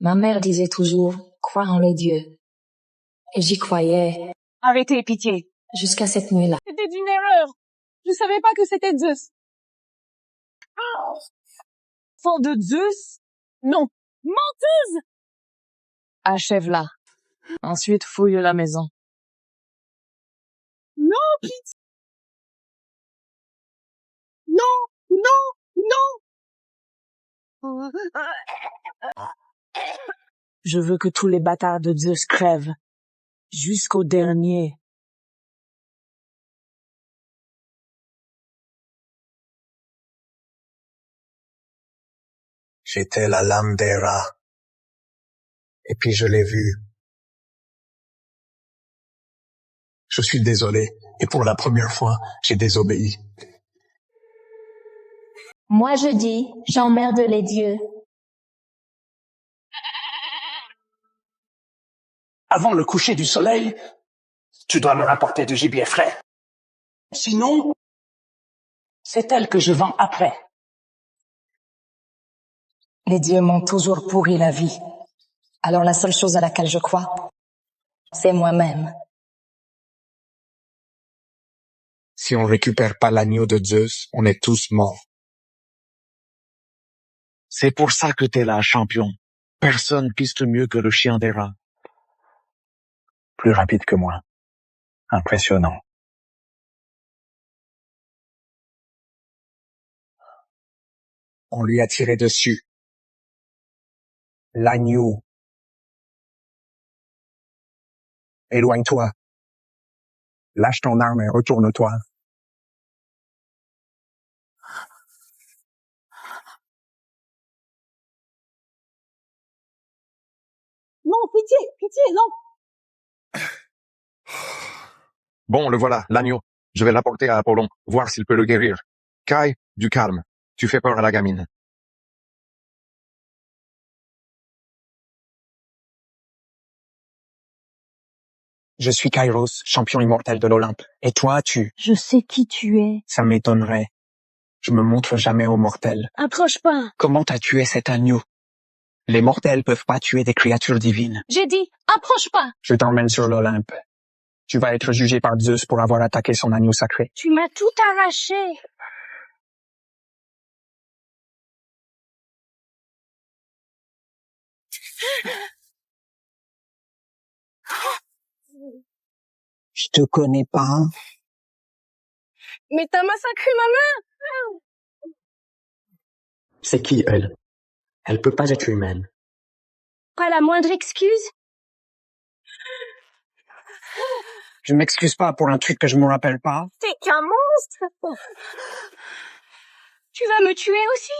Ma mère disait toujours, crois en les dieux. Et j'y croyais. Arrêtez, pitié. Jusqu'à cette nuit-là. C'était une erreur. Je savais pas que c'était Zeus. Enfant de Zeus? Non. Menteuse! Achève-la. Ensuite, fouille la maison. Non, pitié! Non! Je veux que tous les bâtards de Zeus crèvent. Jusqu'au dernier. J'étais la lame des rats. Et puis je l'ai vue. Je suis désolé. Et pour la première fois, j'ai désobéi. Moi je dis, j'emmerde les dieux. Avant le coucher du soleil, tu dois me rapporter du gibier frais. Sinon, c'est elle que je vends après. Les dieux m'ont toujours pourri la vie. Alors la seule chose à laquelle je crois, c'est moi-même. Si on récupère pas l'agneau de Zeus, on est tous morts. C'est pour ça que t'es là, champion. Personne piste mieux que le chien des rats. Plus rapide que moi. Impressionnant. On lui a tiré dessus. L'agneau. Éloigne-toi. Lâche ton arme et retourne-toi. Non, pitié, non! Bon, le voilà, l'agneau. Je vais l'apporter à Apollon, voir s'il peut le guérir. Kai, du calme. Tu fais peur à la gamine. Je suis Kairos, champion immortel de l'Olympe. Et toi, Je sais qui tu es. Ça m'étonnerait. Je me montre jamais aux mortels. Approche pas. Comment t'as tué cet agneau? Les mortels peuvent pas tuer des créatures divines. J'ai dit, approche pas. Je t'emmène sur l'Olympe. Tu vas être jugé par Zeus pour avoir attaqué son agneau sacré. Tu m'as tout arraché. Je te connais pas. Mais t'as massacré ma mère. C'est qui, elle? Elle peut pas être humaine. Pas la moindre excuse? Je m'excuse pas pour un truc que je me rappelle pas. T'es qu'un monstre. Tu vas me tuer aussi?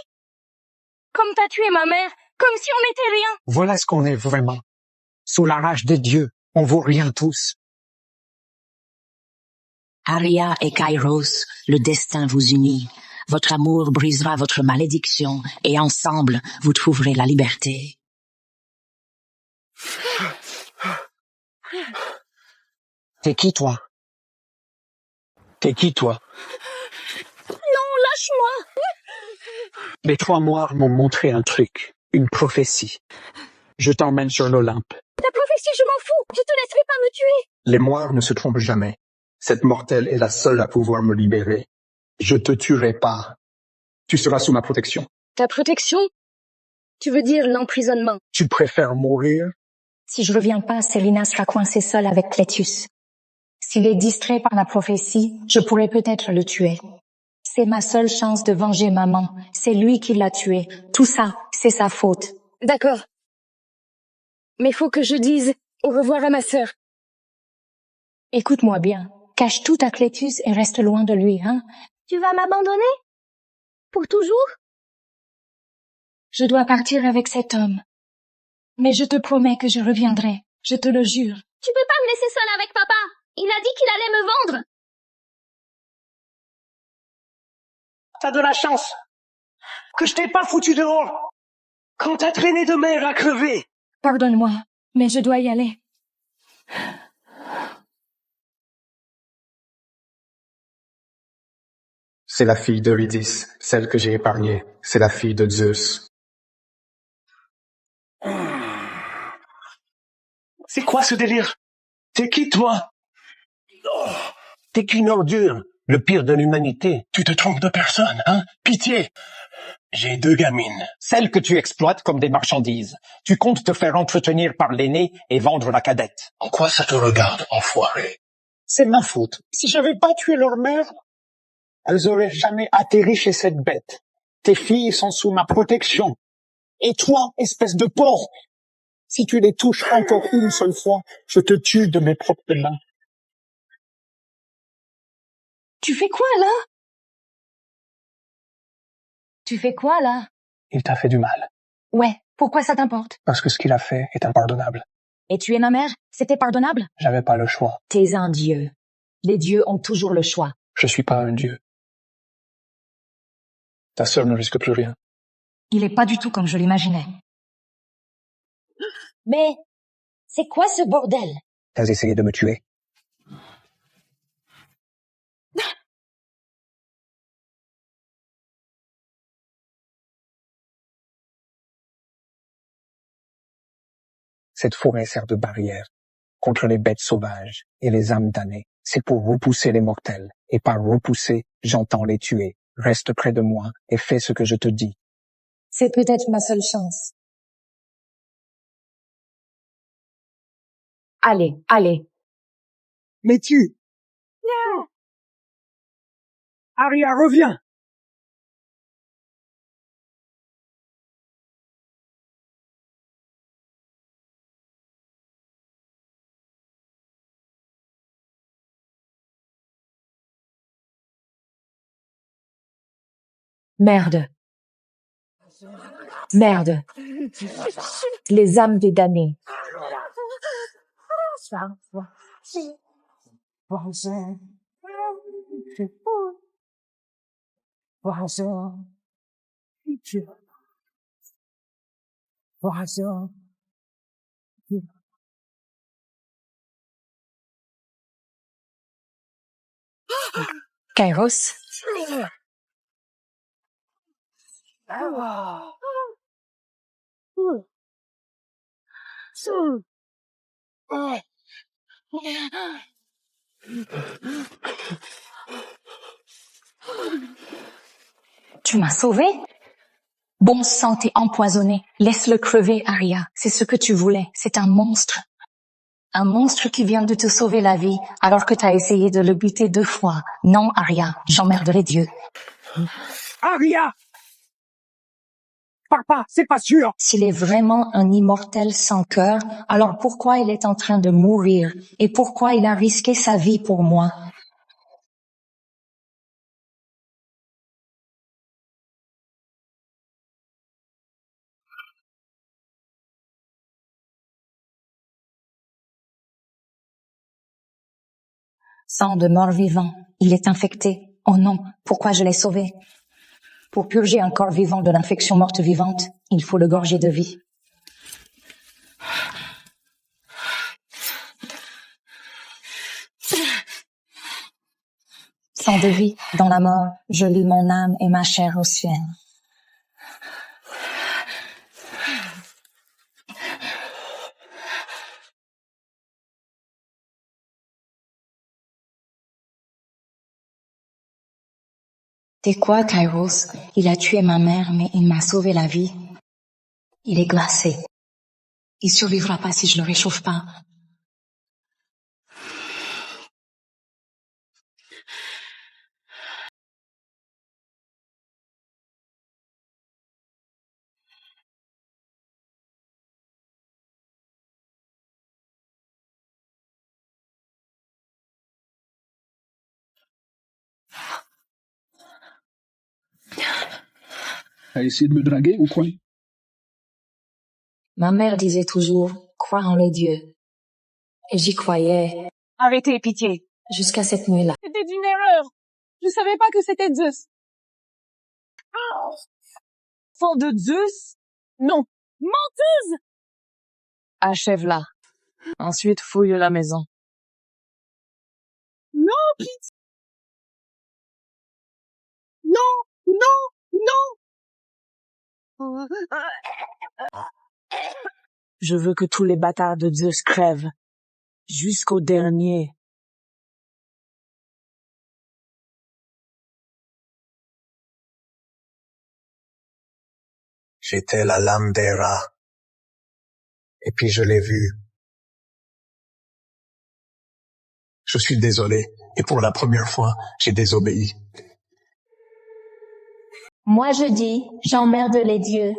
Comme t'as tué ma mère, comme si on n'était rien. Voilà ce qu'on est vraiment. Sous la rage des dieux, on vaut rien tous. Aria et Kairos, le destin vous unit. Votre amour brisera votre malédiction et ensemble, vous trouverez la liberté. T'es qui, toi? T'es qui, toi? Non, lâche-moi. Les trois moires m'ont montré un truc, une prophétie. Je t'emmène sur l'Olympe. Ta prophétie, je m'en fous. Je te laisserai pas me tuer. Les moires ne se trompent jamais. Cette mortelle est la seule à pouvoir me libérer. Je te tuerai pas. Tu seras sous ma protection. Ta protection? Tu veux dire l'emprisonnement? Tu préfères mourir? Si je reviens pas, Célina sera coincée seule avec Clétus. S'il est distrait par la prophétie, je pourrais peut-être le tuer. C'est ma seule chance de venger maman. C'est lui qui l'a tué. Tout ça, c'est sa faute. D'accord. Mais faut que je dise au revoir à ma sœur. Écoute-moi bien. Cache tout à Clétus et reste loin de lui, hein? Tu vas m'abandonner? Pour toujours? Je dois partir avec cet homme. Mais je te promets que je reviendrai. Je te le jure. Tu peux pas me laisser seule avec papa. Il a dit qu'il allait me vendre. T'as de la chance que je t'ai pas foutu dehors quand t'as traîné de mer à crever. Pardonne-moi, mais je dois y aller. C'est la fille d'Eurydice, celle que j'ai épargnée. C'est la fille de Zeus. C'est quoi ce délire? T'es qui, toi? T'es qu'une ordure, le pire de l'humanité. Tu te trompes de personne, hein? Pitié! J'ai 2 gamines. Celles que tu exploites comme des marchandises. Tu comptes te faire entretenir par l'aîné et vendre la cadette. En quoi ça te regarde, enfoiré? C'est ma faute. Si j'avais pas tué leur mère, elles auraient jamais atterri chez cette bête. Tes filles sont sous ma protection. Et toi, espèce de porc, si tu les touches encore une seule fois, je te tue de mes propres mains. Tu fais quoi, là? Tu fais quoi, là? Il t'a fait du mal. Ouais, pourquoi ça t'importe? Parce que ce qu'il a fait est impardonnable. Et tuer ma mère, c'était pardonnable? J'avais pas le choix. T'es un dieu. Les dieux ont toujours le choix. Je suis pas un dieu. Ta sœur ne risque plus rien. Il est pas du tout comme je l'imaginais. Mais c'est quoi ce bordel? T'as essayé de me tuer. Cette forêt sert de barrière contre les bêtes sauvages et les âmes damnées. C'est pour repousser les mortels. Et par repousser, j'entends les tuer. Reste près de moi et fais ce que je te dis. C'est peut-être ma seule chance. Allez, allez. Mais tu... Aria, reviens! Merde. Merde. Les âmes des damnés. Kairos. Tu m'as sauvé? Bon sang, t'es empoisonné. Laisse-le crever, Aria. C'est ce que tu voulais. C'est un monstre. Un monstre qui vient de te sauver la vie, alors que t'as essayé de le buter 2 fois. Non, Aria, j'emmerderai Dieu. Aria! Papa, c'est pas sûr! S'il est vraiment un immortel sans cœur, alors pourquoi il est en train de mourir? Et pourquoi il a risqué sa vie pour moi? Sang de mort-vivant. Il est infecté. Oh non, pourquoi je l'ai sauvé? Pour purger un corps vivant de l'infection morte-vivante, il faut le gorger de vie. Sang de vie, dans la mort, je lis mon âme et ma chair au ciel. T'es quoi, Kairos? Il a tué ma mère, mais il m'a sauvé la vie. Il est glacé. Il survivra pas si je le réchauffe pas. T'as essayé de me draguer ou quoi? Ma mère disait toujours, crois en les dieux. Et j'y croyais, Arrêtez, pitié. jusqu'à cette nuit-là. C'était une erreur. Je savais pas que c'était Zeus. Enfant de Zeus? Non. Menteuse! Achève-la. Ensuite, fouille la maison. Non, pitié! Non! Non! Non! Je veux que tous les bâtards de Zeus crèvent. Jusqu'au dernier. J'étais la lame d'Héra. Et puis je l'ai vue. Je suis désolé. Et pour la première fois, j'ai désobéi. Moi je dis, j'emmerde les dieux.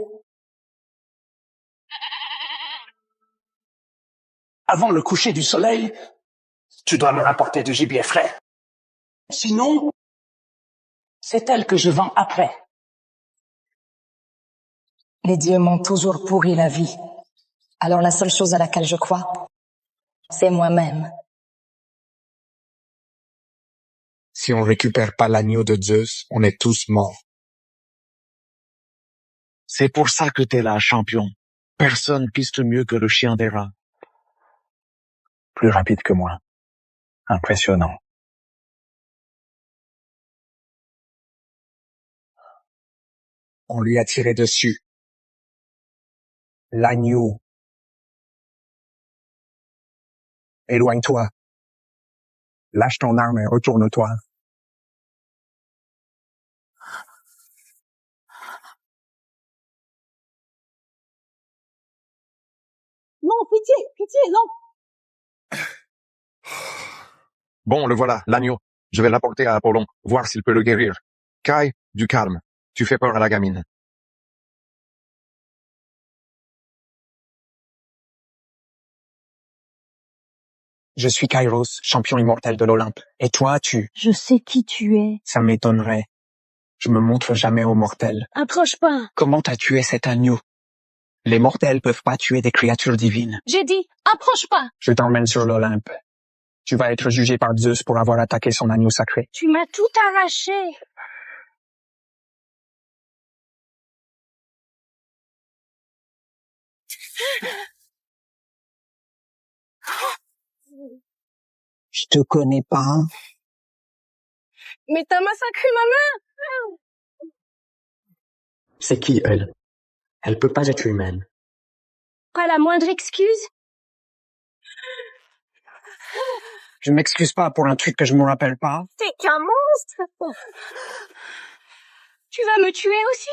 Avant le coucher du soleil, tu dois me rapporter du gibier frais. Sinon, c'est elle que je vends après. Les dieux m'ont toujours pourri la vie. Alors la seule chose à laquelle je crois, c'est moi-même. Si on récupère pas l'agneau de Zeus, on est tous morts. C'est pour ça que t'es là, champion. Personne piste mieux que le chien d'Héra. Plus rapide que moi. Impressionnant. On lui a tiré dessus. L'agneau. Éloigne-toi. Lâche ton arme et retourne-toi. Non, pitié, non. Bon, le voilà, l'agneau. Je vais l'apporter à Apollon, voir s'il peut le guérir. Kai, du calme. Tu fais peur à la gamine. Je suis Kairos, champion immortel de l'Olympe. Et toi, Je sais qui tu es. Ça m'étonnerait. Je me montre jamais aux mortels. Approche pas. Comment t'as tué cet agneau? Les mortels peuvent pas tuer des créatures divines. J'ai dit, approche pas. Je t'emmène sur l'Olympe. Tu vas être jugé par Zeus pour avoir attaqué son agneau sacré. Tu m'as tout arraché. Je te connais pas. Mais t'as massacré ma mère. C'est qui, elle? Elle peut pas être humaine. Pas la moindre excuse. Je m'excuse pas pour un truc que je me rappelle pas. T'es qu'un monstre. Tu vas me tuer aussi?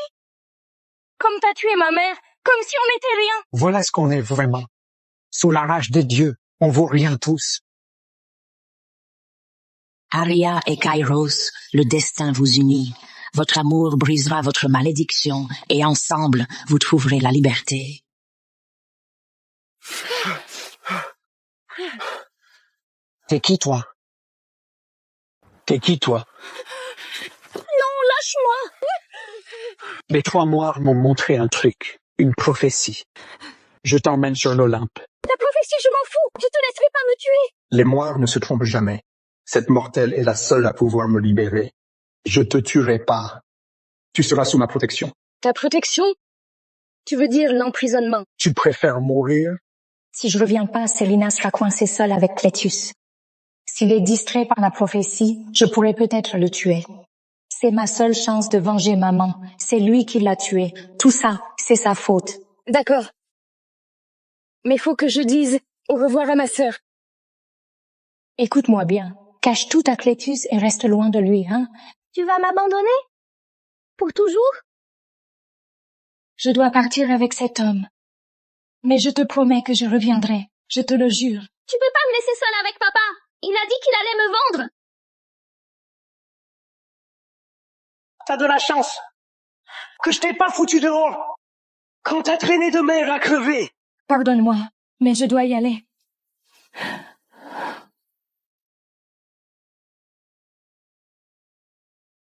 Comme t'as tué ma mère, comme si on n'était rien. Voilà ce qu'on est vraiment. Sous la rage des dieux, on vaut rien tous. Aria et Kairos, le destin vous unit. Votre amour brisera votre malédiction et ensemble, vous trouverez la liberté. T'es qui, toi? T'es qui, toi? Non, lâche-moi. Les trois moires m'ont montré un truc, une prophétie. Je t'emmène sur l'Olympe. Ta prophétie, je m'en fous. Je te laisserai pas me tuer. Les moires ne se trompent jamais. Cette mortelle est la seule à pouvoir me libérer. Je te tuerai pas. Tu seras sous ma protection. Ta protection? Tu veux dire l'emprisonnement? Tu préfères mourir? Si je reviens pas, Célina sera coincée seule avec Clétus. S'il est distrait par la prophétie, je pourrais peut-être le tuer. C'est ma seule chance de venger maman. C'est lui qui l'a tué. Tout ça, c'est sa faute. D'accord. Mais faut que je dise au revoir à ma sœur. Écoute-moi bien. Cache tout à Clétus et reste loin de lui, hein? Tu vas m'abandonner? Pour toujours? Je dois partir avec cet homme. Mais je te promets que je reviendrai. Je te le jure. Tu peux pas me laisser seule avec papa. Il a dit qu'il allait me vendre. T'as de la chance que je t'ai pas foutu dehors quand t'as traîné de mer à crever. Pardonne-moi, mais je dois y aller.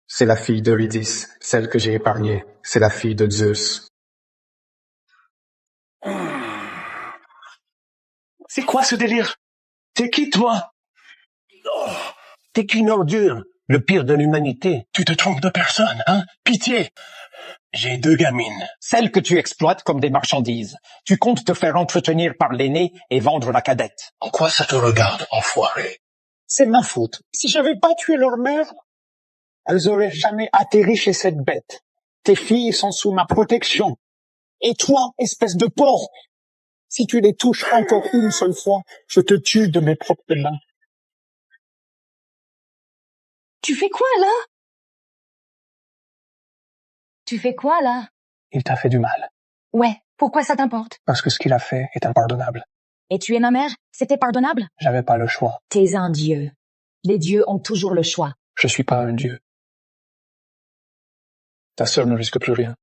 C'est la fille d'Eurydice, celle que j'ai épargnée. C'est la fille de Zeus. C'est quoi ce délire? T'es qui, toi? Oh, t'es qu'une ordure, le pire de l'humanité. Tu te trompes de personne, hein? Pitié! J'ai 2 gamines. Celles que tu exploites comme des marchandises. Tu comptes te faire entretenir par l'aîné et vendre la cadette. En quoi ça te regarde, enfoiré? C'est ma faute. Si j'avais pas tué leur mère, elles auraient jamais atterri chez cette bête. Tes filles sont sous ma protection. Et toi, espèce de porc, Si tu les touches encore une seule fois, je te tue de mes propres mains. Tu fais quoi, là? Tu fais quoi, là? Il t'a fait du mal. Ouais, pourquoi ça t'importe? Parce que ce qu'il a fait est impardonnable. Et tuer ma mère, c'était pardonnable? J'avais pas le choix. T'es un dieu. Les dieux ont toujours le choix. Je suis pas un dieu. Ta sœur ne risque plus rien.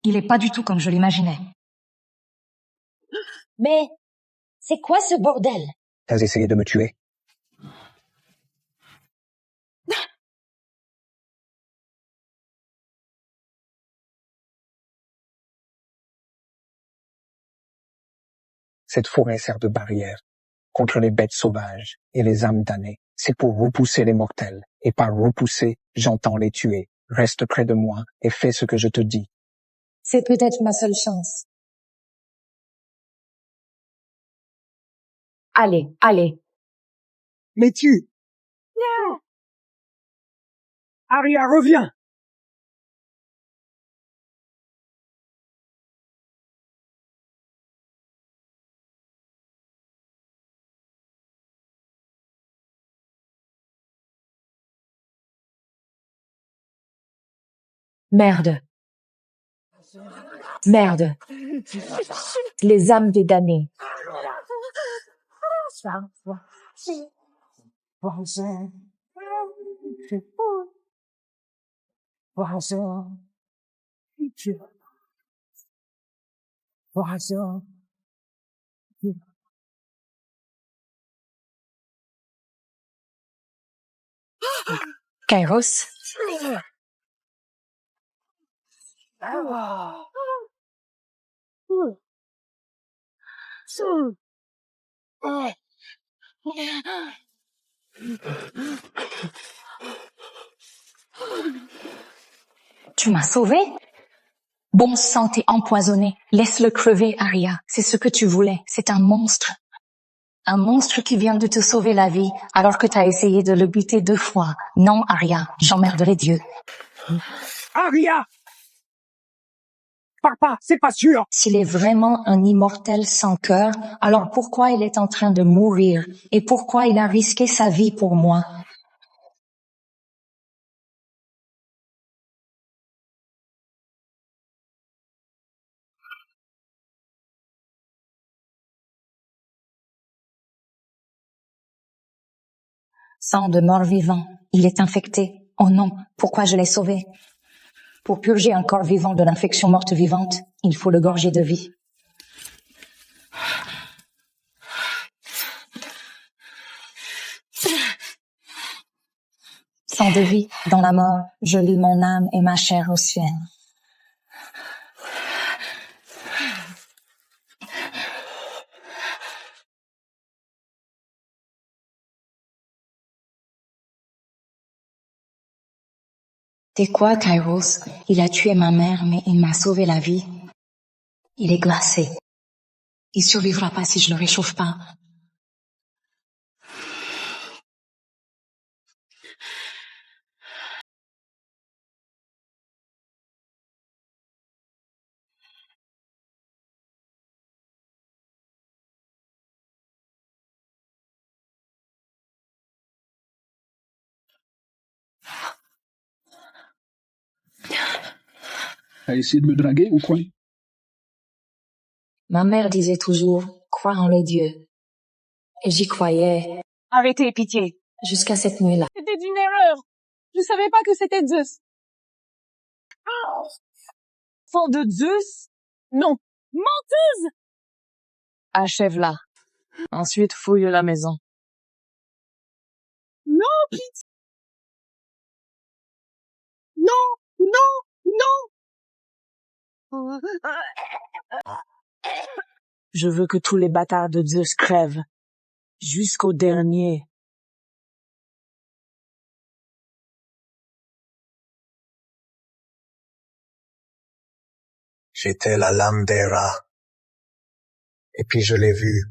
Il est pas du tout comme je l'imaginais. Mais, c'est quoi ce bordel? T'as essayé de me tuer. Cette forêt sert de barrière contre les bêtes sauvages et les âmes damnées. C'est pour repousser les mortels. Et par repousser, j'entends les tuer. Reste près de moi et fais ce que je te dis. C'est peut-être ma seule chance. Allez, allez. Mais tu... Aria, reviens! Merde. Merde. Les âmes des damnés. Kairos, tu m'as sauvé? Bon sang, t'es empoisonné. Laisse-le crever, Aria. C'est ce que tu voulais. C'est un monstre. Un monstre qui vient de te sauver la vie, alors que t'as essayé de le buter 2 fois. Non, Aria, j'emmerde les dieux. Aria! Papa, c'est pas sûr! S'il est vraiment un immortel sans cœur, alors pourquoi il est en train de mourir? Et pourquoi il a risqué sa vie pour moi? Sang de mort-vivant. Il est infecté. Oh non, pourquoi je l'ai sauvé? Pour purger un corps vivant de l'infection morte-vivante, il faut le gorger de vie. Sang de vie, dans la mort, je lie mon âme et ma chair au ciel. T'es quoi, Kairos? Il a tué ma mère, mais il m'a sauvé la vie. Il est glacé. Il survivra pas si je le réchauffe pas. T'as essayé de me draguer ou quoi? Ma mère disait toujours, crois en les dieux. Et j'y croyais, Arrêtez, pitié. jusqu'à cette nuit-là. C'était une erreur. Je savais pas que c'était Zeus. Enfant de Zeus? Non. Menteuse! Achève-la. Ensuite, fouille la maison. Non, pitié. Non, non, non. Je veux que tous les bâtards de Zeus crèvent. Jusqu'au dernier. J'étais la lame des rats. Et puis je l'ai vu.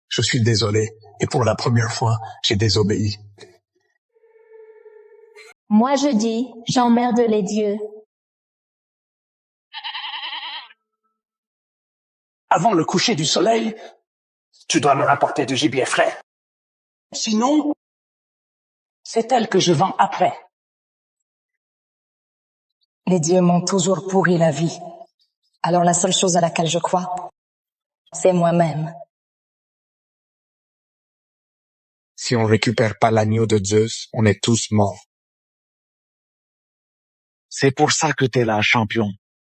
Je suis désolé. Et pour la première fois, j'ai désobéi. Moi je dis, j'emmerde les dieux. avant le coucher du soleil, tu dois me rapporter du gibier frais. Sinon, c'est elle que je vends après. Les dieux m'ont toujours pourri la vie. Alors la seule chose à laquelle je crois, c'est moi-même. Si on récupère pas l'agneau de Zeus, on est tous morts. C'est pour ça que t'es là, champion.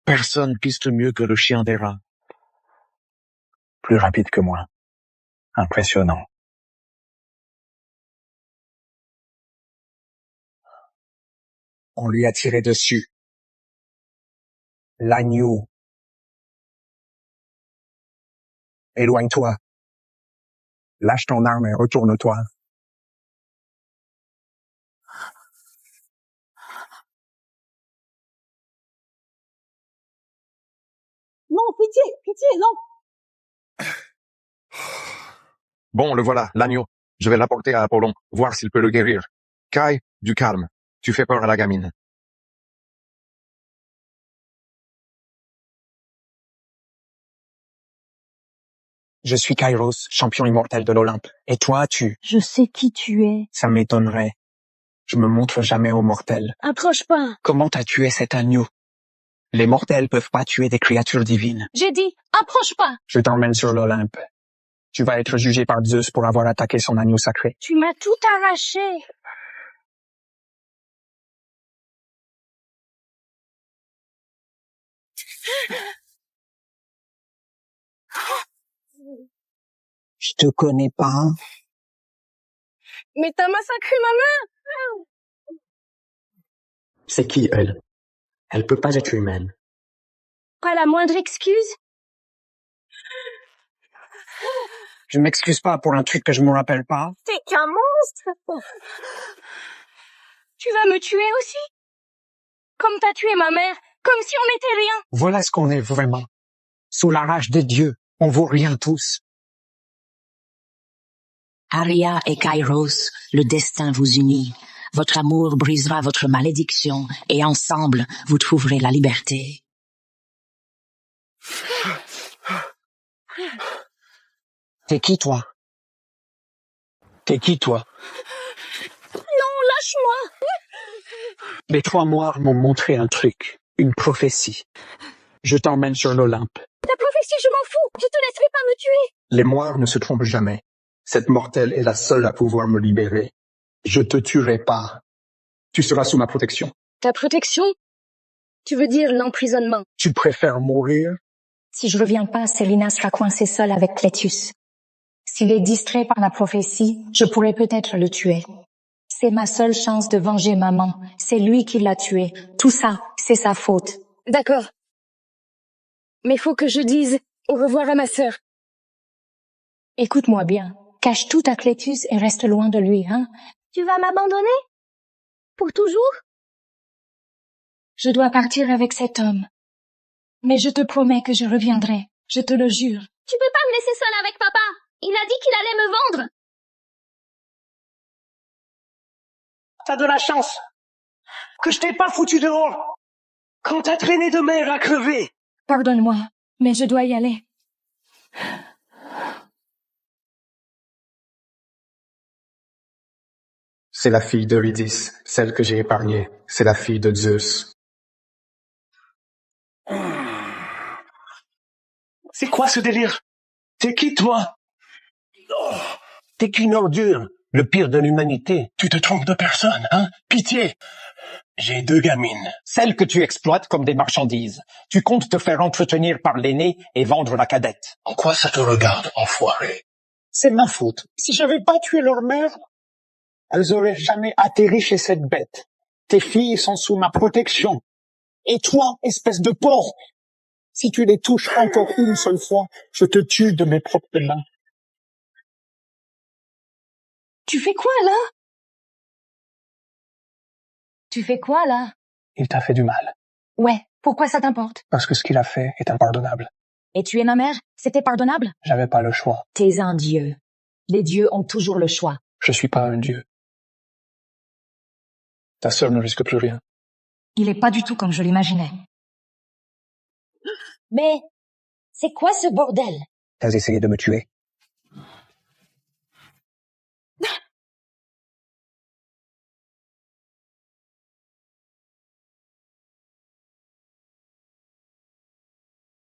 Personne piste mieux que le chien des rats. Plus rapide que moi. Impressionnant. On lui a tiré dessus. L'agneau. Éloigne-toi. Lâche ton arme et retourne-toi. Non, pitié, non. Bon, le voilà, l'agneau. Je vais l'apporter à Apollon, voir s'il peut le guérir. Kai, du calme. Tu fais peur à la gamine. Je suis Kairos, champion immortel de l'Olympe. Et toi, Je sais qui tu es. Ça m'étonnerait. Je me montre jamais aux mortels. Approche pas. Comment t'as tué cet agneau? Les mortels peuvent pas tuer des créatures divines. J'ai dit, approche pas. Je t'emmène sur l'Olympe. Tu vas être jugé par Zeus pour avoir attaqué son agneau sacré. Tu m'as tout arraché. Je te connais pas. Mais t'as massacré ma mère. C'est qui, elle? Elle peut pas être humaine. Pas la moindre excuse? Je m'excuse pas pour un truc que je me rappelle pas. T'es qu'un monstre. Tu vas me tuer aussi? Comme t'as tué ma mère, comme si on n'était rien. Voilà ce qu'on est vraiment. Sous la rage des dieux, on vaut rien tous. Aria et Kairos, le destin vous unit. Votre amour brisera votre malédiction et ensemble, vous trouverez la liberté. T'es qui, toi? T'es qui, toi? Non, lâche-moi. Les 3 mois m'ont montré un truc, une prophétie. Je t'emmène sur l'Olympe. La prophétie, je m'en fous. Je te laisserai pas me tuer. Les moires ne se trompent jamais. Cette mortelle est la seule à pouvoir me libérer. Je te tuerai pas. Tu seras sous ma protection. Ta protection? Tu veux dire l'emprisonnement? Tu préfères mourir? Si je reviens pas, Célina sera coincée seule avec Clétus. S'il est distrait par la prophétie, je pourrais peut-être le tuer. C'est ma seule chance de venger maman. C'est lui qui l'a tué. Tout ça, c'est sa faute. D'accord. Mais faut que je dise au revoir à ma sœur. Écoute-moi bien. Cache tout à Clétus et reste loin de lui, hein? Tu vas m'abandonner? Pour toujours? Je dois partir avec cet homme. Mais je te promets que je reviendrai. Je te le jure. Tu peux pas me laisser seule avec papa. Il a dit qu'il allait me vendre. T'as de la chance que je t'ai pas foutu dehors quand t'as traîné de mer à crever. Pardonne-moi, mais je dois y aller. C'est la fille d'Eurydice, celle que j'ai épargnée. C'est la fille de Zeus. C'est quoi ce délire? T'es qui, toi? Oh, t'es qu'une ordure, le pire de l'humanité. Tu te trompes de personne, hein? Pitié! J'ai 2 gamines. Celles que tu exploites comme des marchandises. Tu comptes te faire entretenir par l'aîné et vendre la cadette. En quoi ça te regarde, enfoiré? C'est ma faute. Si j'avais pas tué leur mère, elles auraient jamais atterri chez cette bête. Tes filles sont sous ma protection. Et toi, espèce de porc, si tu les touches encore une seule fois, je te tue de mes propres mains. Tu fais quoi, là? Tu fais quoi, là? Il t'a fait du mal. Ouais, pourquoi ça t'importe? Parce que ce qu'il a fait est impardonnable. Et tuer ma mère, c'était pardonnable? J'avais pas le choix. T'es un dieu. Les dieux ont toujours le choix. Je suis pas un dieu. Ta sœur ne risque plus rien. Il est pas du tout comme je l'imaginais. Mais C'est quoi ce bordel? T'as essayé de me tuer.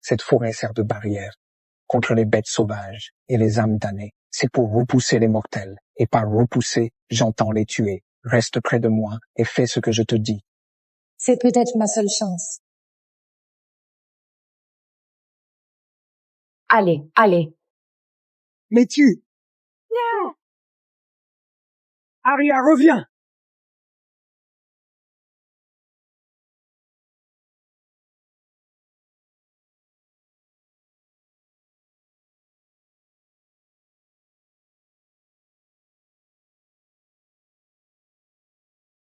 Cette forêt sert de barrière contre les bêtes sauvages et les âmes damnées. C'est pour repousser les mortels. Et par repousser, j'entends les tuer. Reste près de moi et fais ce que je te dis. C'est peut-être ma seule chance. Allez, allez. Mais tu... Aria, reviens!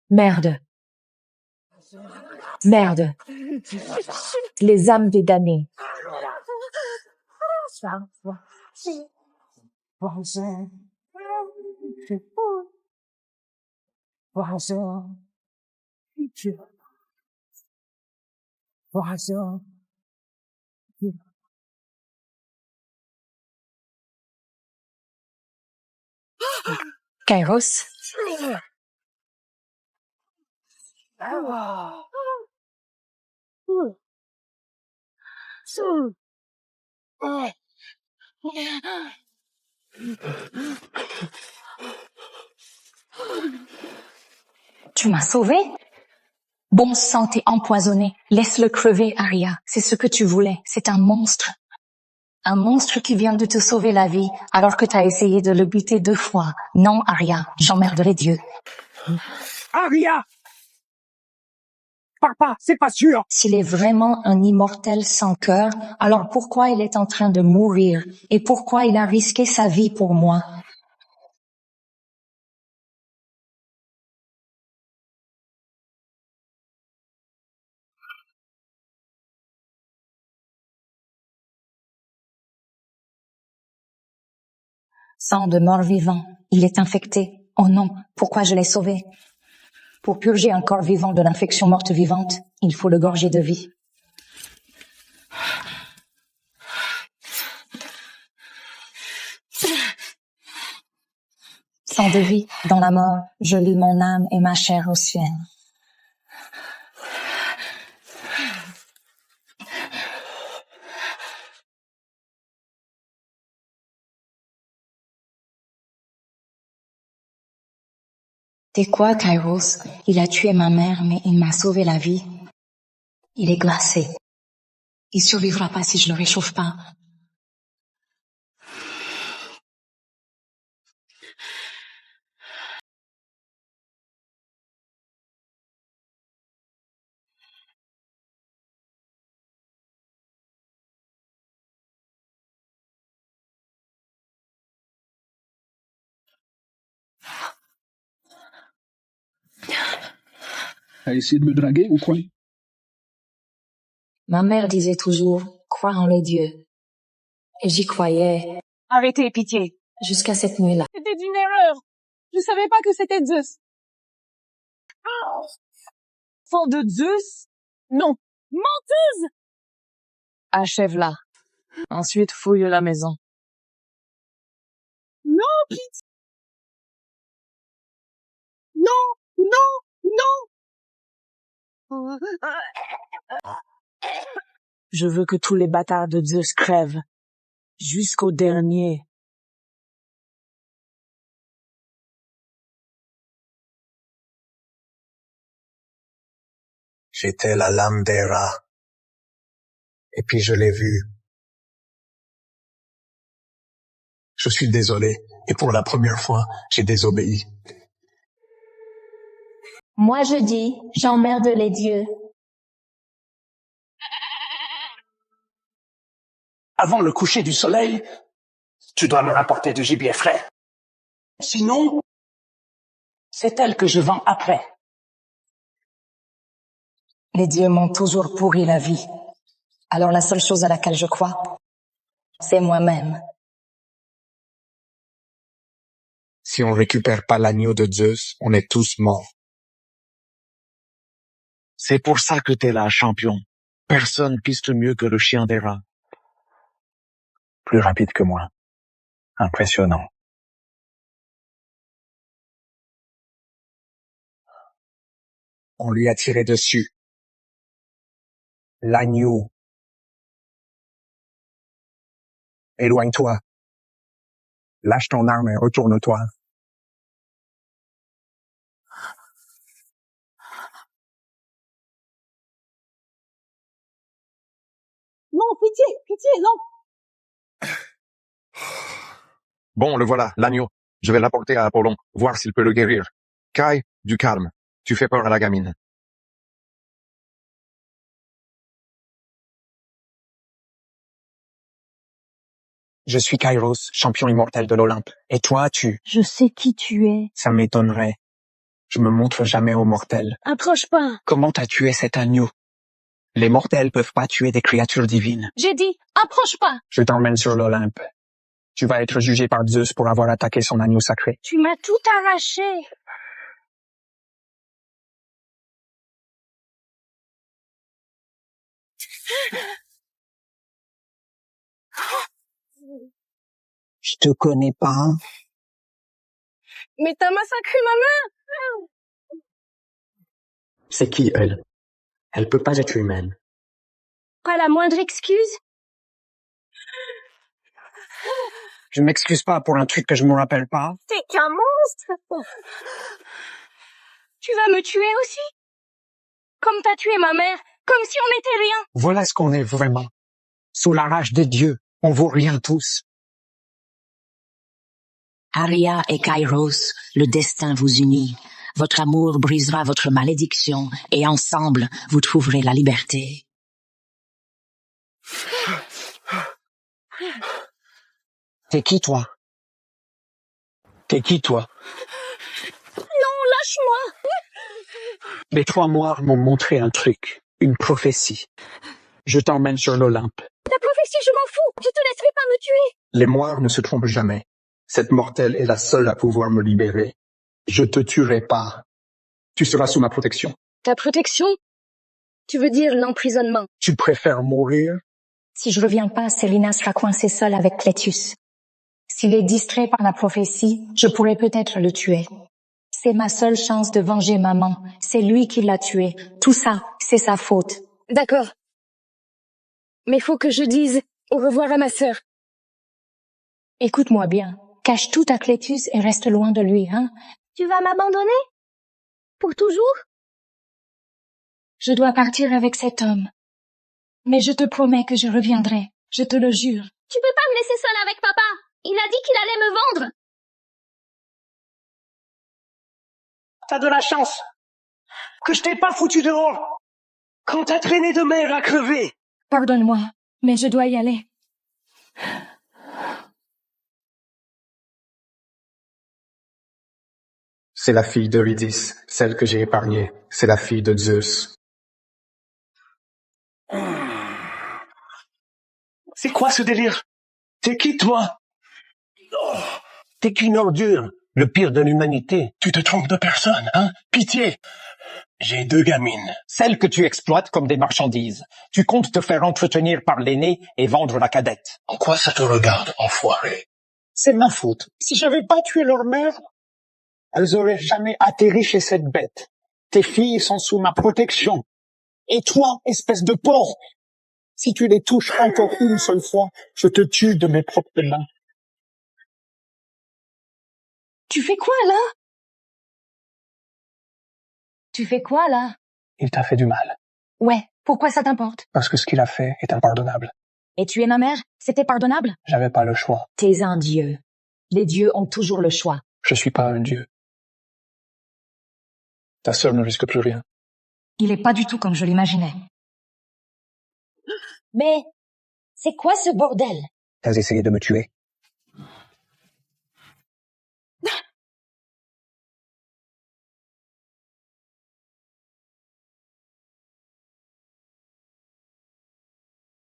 Merde. Merde. Les âmes des damnés. Kairos? Tu m'as sauvé? Bon sang, t'es empoisonné. Laisse-le crever, Aria. C'est ce que tu voulais. C'est un monstre. Un monstre qui vient de te sauver la vie, alors que t'as essayé de le buter 2 fois. Non, Aria, j'emmerderai Dieu. Aria! Papa, c'est pas sûr! S'il est vraiment un immortel sans cœur, alors pourquoi il est en train de mourir? Et pourquoi il a risqué sa vie pour moi? Sang de mort-vivant. Il est infecté. Oh non, pourquoi je l'ai sauvé? Pour purger un corps vivant de l'infection morte-vivante, il faut le gorger de vie. Sang de vie, dans la mort, je lis mon âme et ma chair au ciel. T'es quoi, Kairos? Il a tué ma mère, mais il m'a sauvé la vie. Il est glacé. Il survivra pas si je le réchauffe pas. T'as essayé de me draguer ou quoi? Ma mère disait toujours, crois en les dieux. Et j'y croyais. Arrêtez, pitié. Jusqu'à cette nuit-là. C'était une erreur. Je savais pas que c'était Zeus. Enfant de Zeus? Non. Menteuse! Achève-la. Ensuite, fouille la maison. Non, pitié. Non, non, non. Je veux que tous les bâtards de Zeus crèvent. Jusqu'au dernier. J'étais la lame des rats. Et puis je l'ai vu. Je suis désolé. Et pour la première fois, j'ai désobéi. Moi je dis, j'emmerde les dieux. Avant le coucher du soleil, tu dois me rapporter du gibier frais. Sinon, c'est elle que je vends après. Les dieux m'ont toujours pourri la vie. Alors la seule chose à laquelle je crois, c'est moi-même. Si on récupère pas l'agneau de Zeus, on est tous morts. C'est pour ça que t'es là, champion. Personne piste mieux que le chien des rats. Plus rapide que moi. Impressionnant. On lui a tiré dessus. L'agneau. Éloigne-toi. Lâche ton arme et retourne-toi. Non, pitié, pitié, non. Bon, le voilà, l'agneau. Je vais l'apporter à Apollon, voir s'il peut le guérir. Kai, du calme. Tu fais peur à la gamine. Je suis Kairos, champion immortel de l'Olympe. Et toi, Je sais qui tu es. Ça m'étonnerait. Je me montre jamais aux mortels. Approche pas. Comment t'as tué cet agneau? Les mortels peuvent pas tuer des créatures divines. J'ai dit, approche pas. Je t'emmène sur l'Olympe. Tu vas être jugé par Zeus pour avoir attaqué son agneau sacré. Tu m'as tout arraché. Je te connais pas. Mais t'as massacré ma mère. C'est qui, elle? Elle peut pas être humaine. Pas la moindre excuse? Je m'excuse pas pour un truc que je me rappelle pas. T'es qu'un monstre. Tu vas me tuer aussi? Comme t'as tué ma mère, comme si on n'était rien. Voilà ce qu'on est vraiment. Sous la rage des dieux, on vaut rien tous. Aria et Kairos, le destin vous unit. Votre amour brisera votre malédiction et ensemble, vous trouverez la liberté. T'es qui, toi? T'es qui, toi? Non, lâche-moi. Les 3 mois m'ont montré un truc, une prophétie. Je t'emmène sur l'Olympe. La prophétie, je m'en fous. Je te laisserai pas me tuer. Les moires ne se trompent jamais. Cette mortelle est la seule à pouvoir me libérer. Je te tuerai pas. Tu seras sous ma protection. Ta protection? Tu veux dire l'emprisonnement? Tu préfères mourir? Si je reviens pas, Célina sera coincée seule avec Clétus. S'il est distrait par la prophétie, je pourrais peut-être le tuer. C'est ma seule chance de venger maman. C'est lui qui l'a tué. Tout ça, c'est sa faute. D'accord. Mais faut que je dise au revoir à ma sœur. Écoute-moi bien. Cache tout à Clétus et reste loin de lui, hein? Tu vas m'abandonner? Pour toujours? Je dois partir avec cet homme. Mais je te promets que je reviendrai. Je te le jure. Tu peux pas me laisser seule avec papa. Il a dit qu'il allait me vendre. T'as de la chance que je t'ai pas foutu dehors quand t'as traîné de mer à crever. Pardonne-moi, mais je dois y aller. C'est la fille d'Eurydice, celle que j'ai épargnée. C'est la fille de Zeus. C'est quoi ce délire? T'es qui, toi? Oh, t'es qu'une ordure, le pire de l'humanité. Tu te trompes de personne, hein? Pitié! J'ai 2 gamines. Celles que tu exploites comme des marchandises. Tu comptes te faire entretenir par l'aîné et vendre la cadette. En quoi ça te regarde, enfoiré? C'est ma faute. Si j'avais pas tué leur mère, elles auraient jamais atterri chez cette bête. Tes filles sont sous ma protection. Et toi, espèce de porc, si tu les touches encore une seule fois, je te tue de mes propres mains. Tu fais quoi, là? Tu fais quoi, là? Il t'a fait du mal. Ouais, pourquoi ça t'importe? Parce que ce qu'il a fait est impardonnable. Et tuer ma mère, c'était pardonnable? J'avais pas le choix. T'es un dieu. Les dieux ont toujours le choix. Je suis pas un dieu. Ta sœur ne risque plus rien. Il est pas du tout comme je l'imaginais. Mais, c'est quoi ce bordel? T'as essayé de me tuer.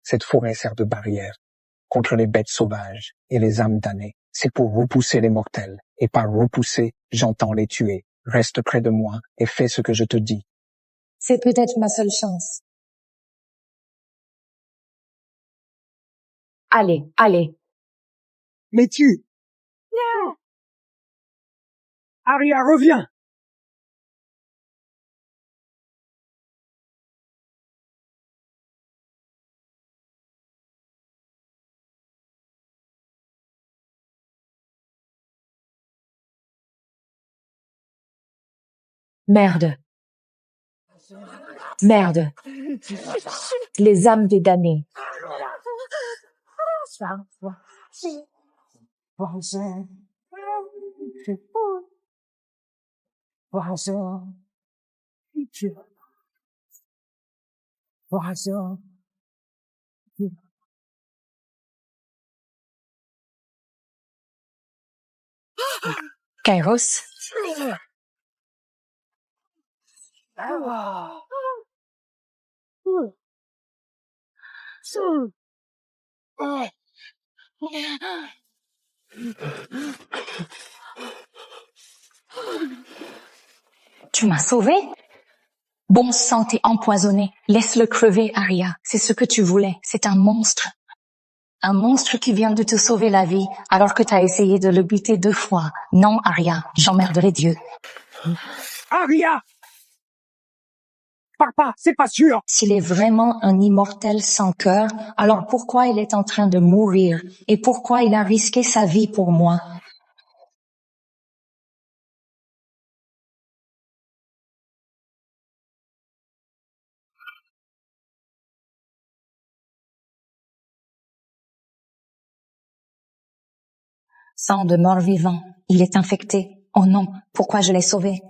Cette forêt sert de barrière contre les bêtes sauvages et les âmes damnées. C'est pour repousser les mortels. Et par repousser, j'entends les tuer. Reste près de moi et fais ce que je te dis. C'est peut-être ma seule chance. Allez, Mais tu... Aria, reviens. Merde. Merde. Les âmes des damnés. Kairos, tu m'as sauvé? Bon sang, t'es empoisonné. Laisse-le crever, Aria. C'est ce que tu voulais. C'est un monstre. Un monstre qui vient de te sauver la vie, alors que t'as essayé de le buter 2 fois. Non, Aria, j'emmerderai Dieu. Aria! Papa, c'est pas sûr. S'il est vraiment un immortel sans cœur, alors pourquoi il est en train de mourir? Et pourquoi il a risqué sa vie pour moi? Sang de mort-vivant. Il est infecté. Oh non, pourquoi je l'ai sauvé?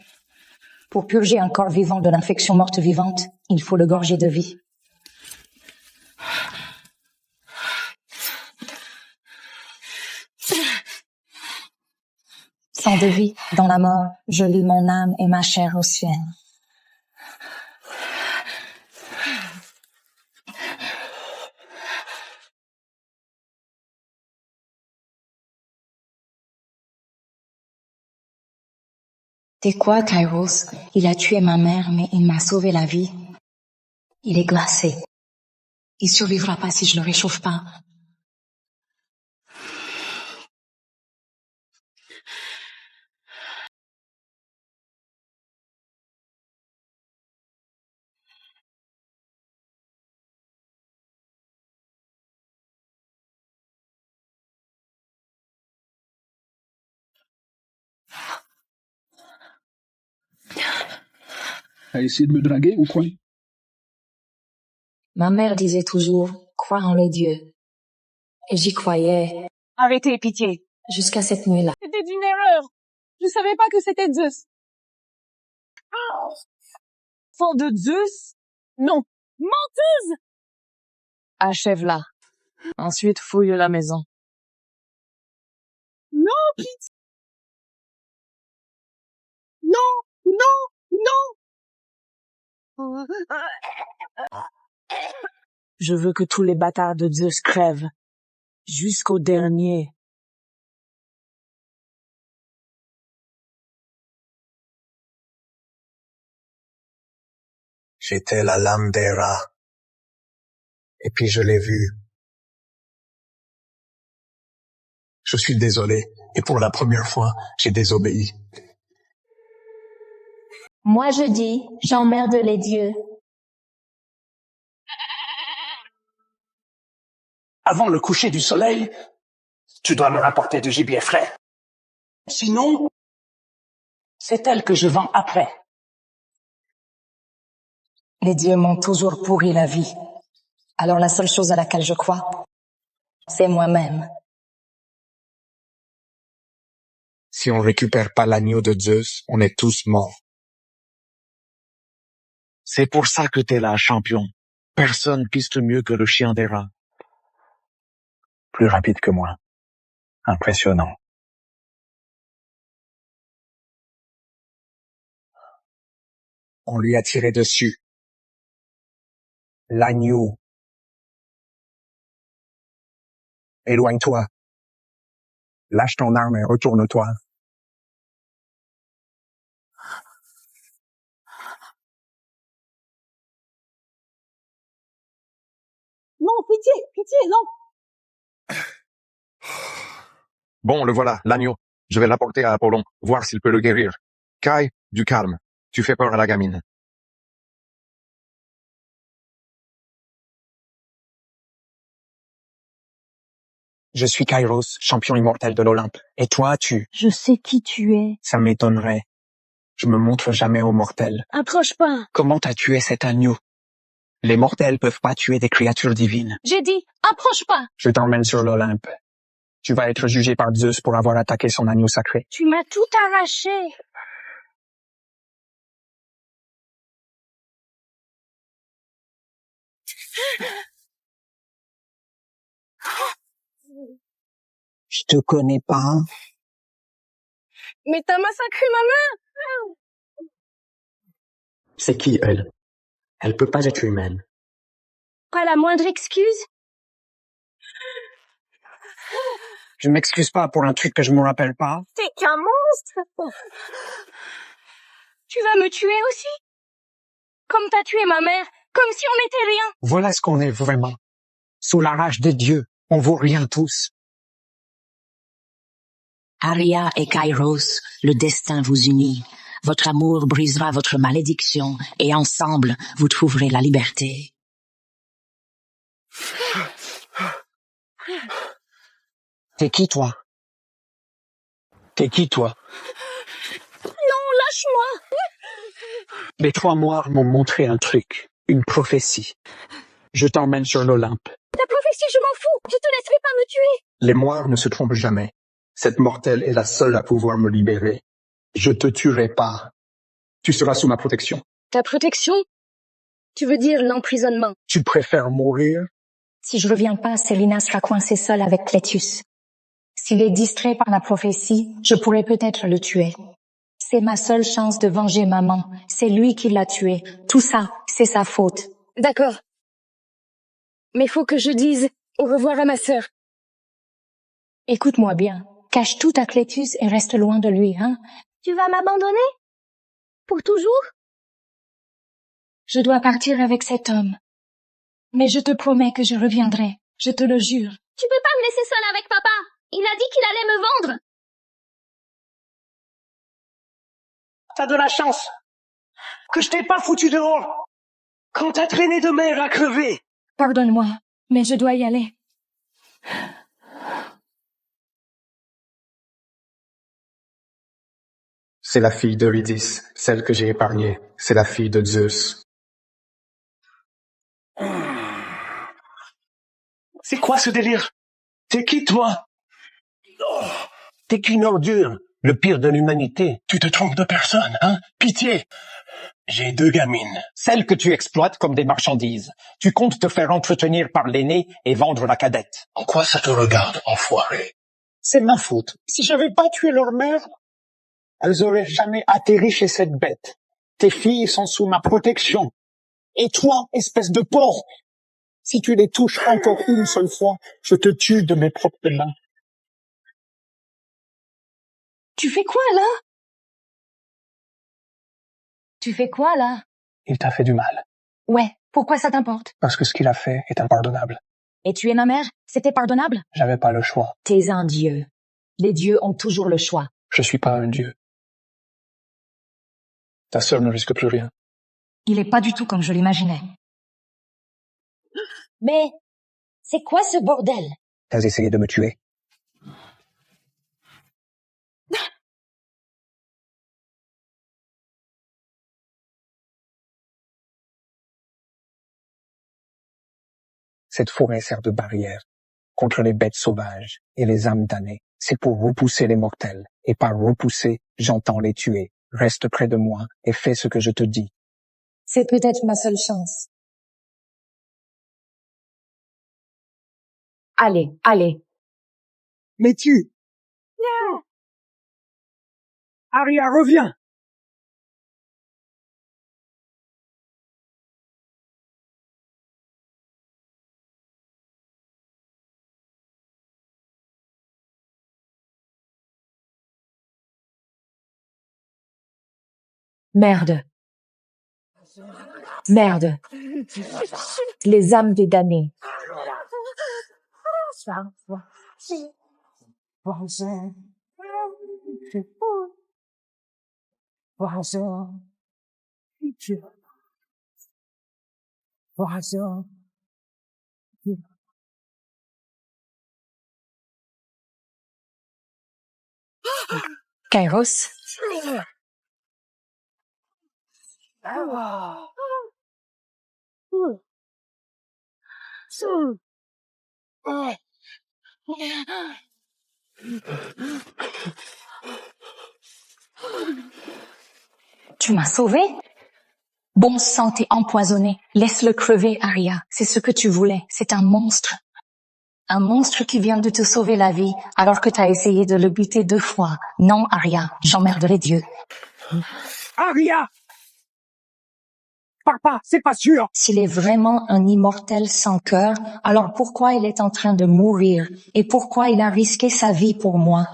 Pour purger un corps vivant de l'infection morte-vivante, il faut le gorger de vie. Sang de vie, dans la mort, je lis mon âme et ma chair au ciel. T'es quoi, Kairos? Il a tué ma mère, mais il m'a sauvé la vie. Il est glacé. Il survivra pas si je le réchauffe pas. T'as essayé de me draguer ou quoi? Ma mère disait toujours, crois en les dieux. Et j'y croyais, Arrêtez, pitié. jusqu'à cette nuit-là. C'était une erreur. Je savais pas que c'était Zeus. Enfant de Zeus? Non. Menteuse! Achève-la. Ensuite, fouille la maison. Non, pitié. Non, non, non. Je veux que tous les bâtards de Zeus crèvent. Jusqu'au dernier. J'étais la lame d'Héra. Et puis je l'ai vue. Je suis désolé. Et pour la première fois, j'ai désobéi. Moi je dis, j'emmerde les dieux. Avant le coucher du soleil, tu dois me rapporter du gibier frais. Sinon, c'est elle que je vends après. Les dieux m'ont toujours pourri la vie. Alors la seule chose à laquelle je crois, c'est moi-même. Si on récupère pas l'agneau de Zeus, on est tous morts. C'est pour ça que t'es là, champion. Personne piste mieux que le chien d'Héra. Plus rapide que moi. Impressionnant. On lui a tiré dessus. L'agneau. Éloigne-toi. Lâche ton arme et retourne-toi. Non, pitié, non. Bon, le voilà, l'agneau. Je vais l'apporter à Apollon, voir s'il peut le guérir. Kai, du calme. Tu fais peur à la gamine. Je suis Kairos, champion immortel de l'Olympe. Et toi, Je sais qui tu es. Ça m'étonnerait. Je me montre jamais aux mortels. Approche pas. Comment t'as tué cet agneau? Les mortels peuvent pas tuer des créatures divines. J'ai dit, approche pas. Je t'emmène sur l'Olympe. Tu vas être jugé par Zeus pour avoir attaqué son agneau sacré. Tu m'as tout arraché. Je te connais pas. Mais t'as massacré ma mère. C'est qui, elle? Elle peut pas être humaine. Pas la moindre excuse. Je m'excuse pas pour un truc que je me rappelle pas. T'es qu'un monstre. Tu vas me tuer aussi? Comme t'as tué ma mère, comme si on n'était rien. Voilà ce qu'on est vraiment. Sous la rage des dieux, on vaut rien tous. Aria et Kairos, le destin vous unit. Votre amour brisera votre malédiction et ensemble, vous trouverez la liberté. T'es qui, toi? T'es qui, toi? Non, lâche-moi. Les trois moires m'ont montré un truc, une prophétie. Je t'emmène sur l'Olympe. Ta prophétie, je m'en fous. Je te laisserai pas me tuer. Les moires ne se trompent jamais. Cette mortelle est la seule à pouvoir me libérer. Je te tuerai pas. Tu seras sous ma protection. Ta protection? Tu veux dire l'emprisonnement? Tu préfères mourir? Si je reviens pas, Célina sera coincée seule avec Clétus. S'il est distrait par la prophétie, je pourrais peut-être le tuer. C'est ma seule chance de venger maman. C'est lui qui l'a tué. Tout ça, c'est sa faute. D'accord. Mais faut que je dise au revoir à ma sœur. Écoute-moi bien. Cache tout à Clétus et reste loin de lui, hein? Tu vas m'abandonner? Pour toujours? Je dois partir avec cet homme. Mais je te promets que je reviendrai. Je te le jure. Tu peux pas me laisser seule avec papa. Il a dit qu'il allait me vendre. T'as de la chance que je t'ai pas foutu dehors quand t'as traîné de mer à crever. Pardonne-moi, mais je dois y aller. C'est la fille d'Eurydice, celle que j'ai épargnée. C'est la fille de Zeus. C'est quoi ce délire? T'es qui, toi? Oh, t'es qu'une ordure, le pire de l'humanité. Tu te trompes de personne, hein? Pitié. J'ai deux gamines. Celles que tu exploites comme des marchandises. Tu comptes te faire entretenir par l'aînée et vendre la cadette. En quoi ça te regarde, enfoiré? C'est ma faute. Si j'avais pas tué leur mère, elles auraient jamais atterri chez cette bête. Tes filles sont sous ma protection. Et toi, espèce de porc, si tu les touches encore une seule fois, je te tue de mes propres mains. Tu fais quoi, là? Tu fais quoi, là? Il t'a fait du mal. Ouais, pourquoi ça t'importe? Parce que ce qu'il a fait est impardonnable. Et tuer ma mère, c'était pardonnable? J'avais pas le choix. T'es un dieu. Les dieux ont toujours le choix. Je suis pas un dieu. Ta sœur ne risque plus rien. Il est pas du tout comme je l'imaginais. Mais c'est quoi ce bordel? T'as essayé de me tuer. Cette forêt sert de barrière contre les bêtes sauvages et les âmes damnées. C'est pour repousser les mortels. Et par repousser, j'entends les tuer. Reste près de moi et fais ce que je te dis. C'est peut-être ma seule chance. Allez, allez. Mais tu... Aria, reviens! Merde. Merde. Les âmes des damnés. Voisin. Voisin. Voisin. Kairos, tu m'as sauvé? Bon sang, t'es empoisonné. Laisse-le crever, Arya. C'est ce que tu voulais. C'est un monstre. Un monstre qui vient de te sauver la vie, alors que t'as essayé de le buter 2 fois. Non, Arya, j'emmerderai Dieu. Arya! Papa, c'est pas sûr! S'il est vraiment un immortel sans cœur, alors pourquoi il est en train de mourir? Et pourquoi il a risqué sa vie pour moi?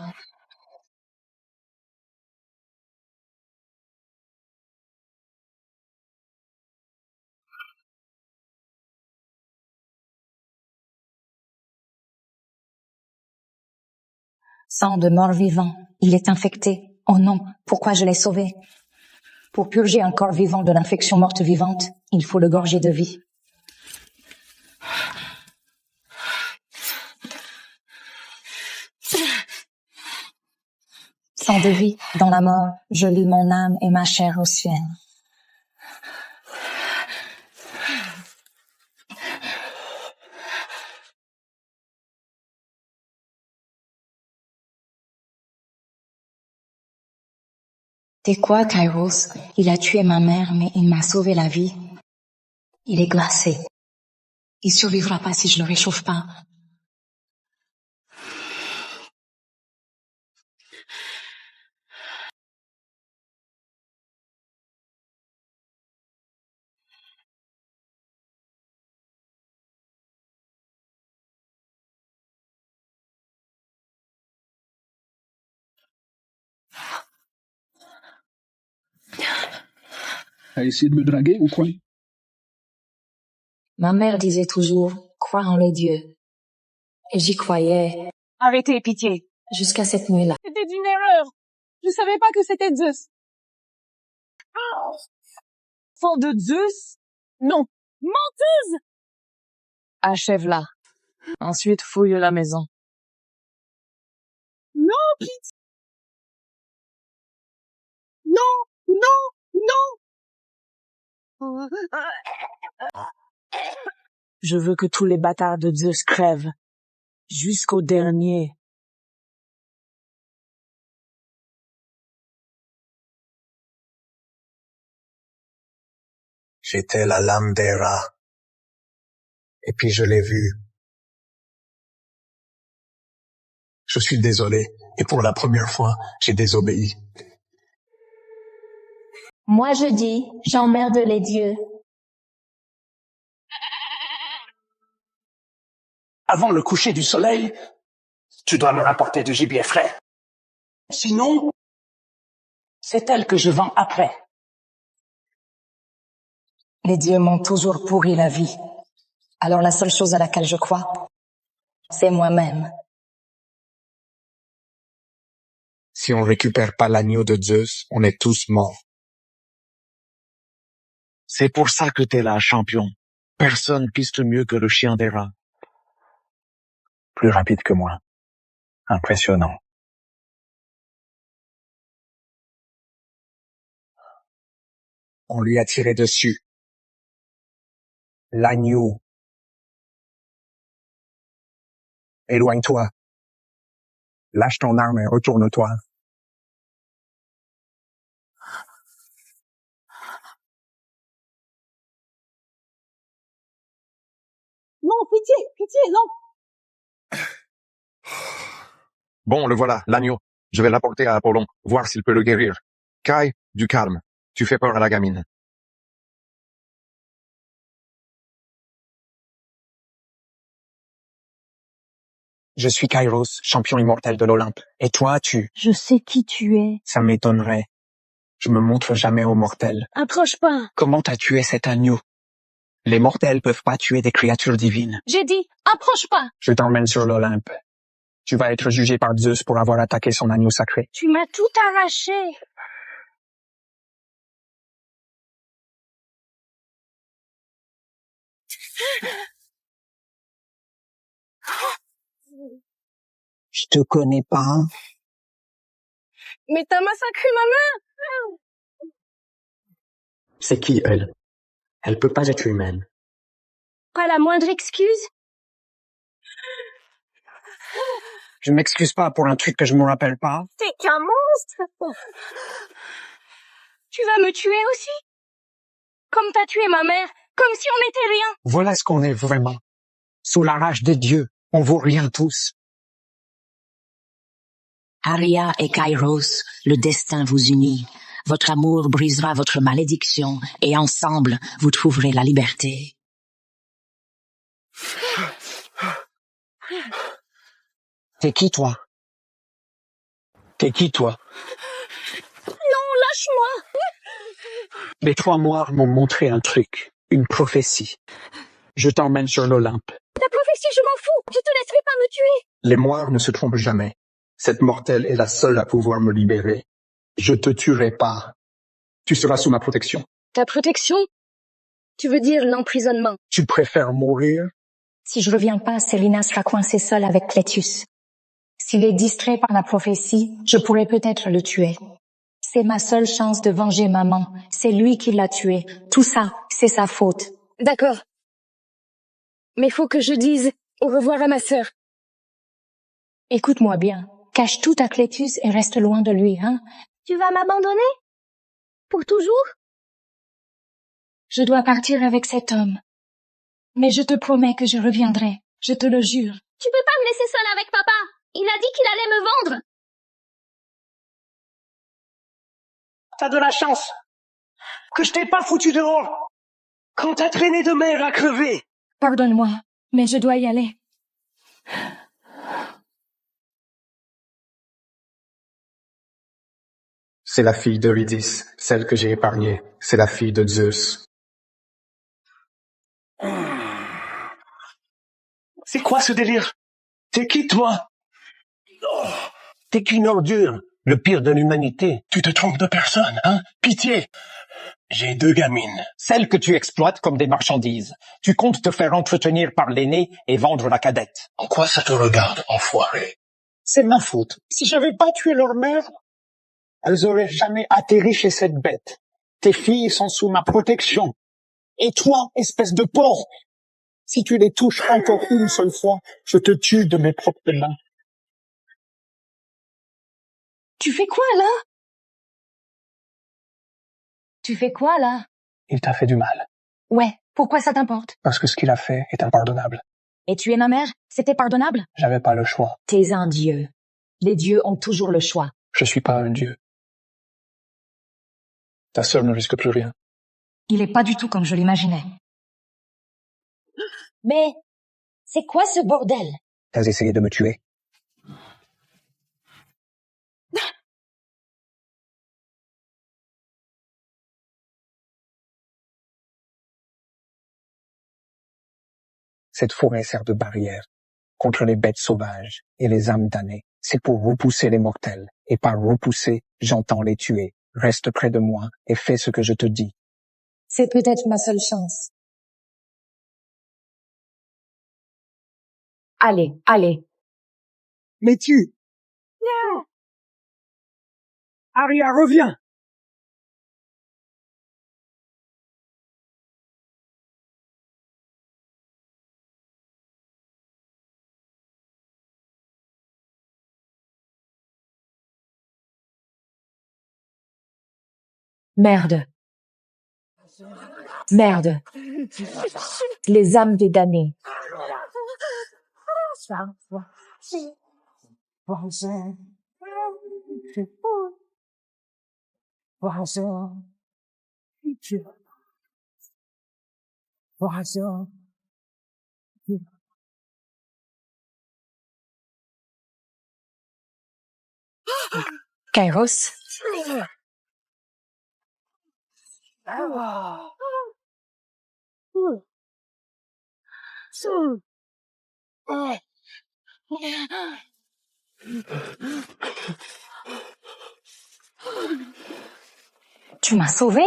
Sang de mort-vivant. Il est infecté. Oh non, pourquoi je l'ai sauvé? Pour purger un corps vivant de l'infection morte-vivante, il faut le gorger de vie. Sang de vie, dans la mort, je lie mon âme et ma chair au ciel. C'est quoi, Kairos? Il a tué ma mère, mais il m'a sauvé la vie. Il est glacé. Il survivra pas si je le réchauffe pas. T'as essayé de me draguer ou quoi? Ma mère disait toujours, crois en les dieux. Et j'y croyais. Arrêtez, pitié. Jusqu'à cette nuit-là. C'était une erreur. Je savais pas que c'était Zeus. Enfant de Zeus? Non. Menteuse! Achève-la. Ensuite, fouille la maison. Non, pitié! Non, non, non! Je veux que tous les bâtards de Zeus crèvent. Jusqu'au dernier. J'étais la lame des rats. Et puis je l'ai vu. Je suis désolé. Et pour la première fois, j'ai désobéi. Moi je dis, j'emmerde les dieux. Avant le coucher du soleil, tu dois me rapporter du gibier frais. Sinon, c'est elle que je vends après. Les dieux m'ont toujours pourri la vie. Alors la seule chose à laquelle je crois, c'est moi-même. Si on récupère pas l'agneau de Zeus, on est tous morts. C'est pour ça que t'es là, champion. Personne piste mieux que le chien des rats. Plus rapide que moi. Impressionnant. On lui a tiré dessus. L'agneau. Éloigne-toi. Lâche ton arme et retourne-toi. Non, pitié, non! Bon, le voilà, l'agneau. Je vais l'apporter à Apollon, voir s'il peut le guérir. Kai, du calme. Tu fais peur à la gamine. Je suis Kairos, champion immortel de l'Olympe. Et toi, Je sais qui tu es. Ça m'étonnerait. Je me montre jamais aux mortels. Approche pas. Comment t'as tué cet agneau? Les mortels peuvent pas tuer des créatures divines. J'ai dit, approche pas. Je t'emmène sur l'Olympe. Tu vas être jugé par Zeus pour avoir attaqué son agneau sacré. Tu m'as tout arraché. Je te connais pas. Mais t'as massacré ma mère. C'est qui, elle? Elle peut pas être humaine. Pas la moindre excuse? Je m'excuse pas pour un truc que je me rappelle pas. T'es qu'un monstre. Tu vas me tuer aussi? Comme t'as tué ma mère, comme si on n'était rien. Voilà ce qu'on est vraiment. Sous la rage des dieux, on vaut rien tous. Arya et Kairos, le destin vous unit. Votre amour brisera votre malédiction et ensemble, vous trouverez la liberté. T'es qui, toi? T'es qui, toi? Non, lâche-moi. Les 3 moires m'ont montré un truc, une prophétie. Je t'emmène sur l'Olympe. La prophétie, je m'en fous. Je te laisserai pas me tuer. Les moires ne se trompent jamais. Cette mortelle est la seule à pouvoir me libérer. Je te tuerai pas. Tu seras sous ma protection. Ta protection? Tu veux dire l'emprisonnement? Tu préfères mourir? Si je reviens pas, Selina sera coincée seule avec Clétus. S'il est distrait par la prophétie, je pourrais peut-être le tuer. C'est ma seule chance de venger maman. C'est lui qui l'a tué. Tout ça, c'est sa faute. D'accord. Mais faut que je dise au revoir à ma sœur. Écoute-moi bien. Cache tout à Clétus et reste loin de lui, hein? Tu vas m'abandonner? Pour toujours? Je dois partir avec cet homme. Mais je te promets que je reviendrai. Je te le jure. Tu peux pas me laisser seule avec papa. Il a dit qu'il allait me vendre. T'as de la chance que je t'ai pas foutu dehors quand t'as traîné de mer à crever. Pardonne-moi, mais je dois y aller. C'est la fille d'Eurydice, celle que j'ai épargnée. C'est la fille de Zeus. C'est quoi ce délire? T'es qui, toi? Oh, t'es qu'une ordure, le pire de l'humanité. Tu te trompes de personne, hein? Pitié! J'ai 2 gamines. Celles que tu exploites comme des marchandises. Tu comptes te faire entretenir par l'aîné et vendre la cadette. En quoi ça te regarde, enfoiré? C'est ma faute. Si j'avais pas tué leur mère, elles auraient jamais atterri chez cette bête. Tes filles sont sous ma protection. Et toi, espèce de porc, si tu les touches encore une seule fois, je te tue de mes propres mains. Tu fais quoi, là? Tu fais quoi, là? Il t'a fait du mal. Ouais, pourquoi ça t'importe? Parce que ce qu'il a fait est impardonnable. Et tuer ma mère, c'était pardonnable? J'avais pas le choix. T'es un dieu. Les dieux ont toujours le choix. Je suis pas un dieu. Ta sœur ne risque plus rien. Il est pas du tout comme je l'imaginais. Mais, c'est quoi ce bordel? T'as essayé de me tuer. Cette forêt sert de barrière contre les bêtes sauvages et les âmes damnées. C'est pour repousser les mortels. Et par repousser, j'entends les tuer. Reste près de moi et fais ce que je te dis. C'est peut-être ma seule chance. Allez, allez. Mais tu... Arya, reviens! Merde. Merde. Les âmes des damnés. Kairos. Tu m'as sauvé?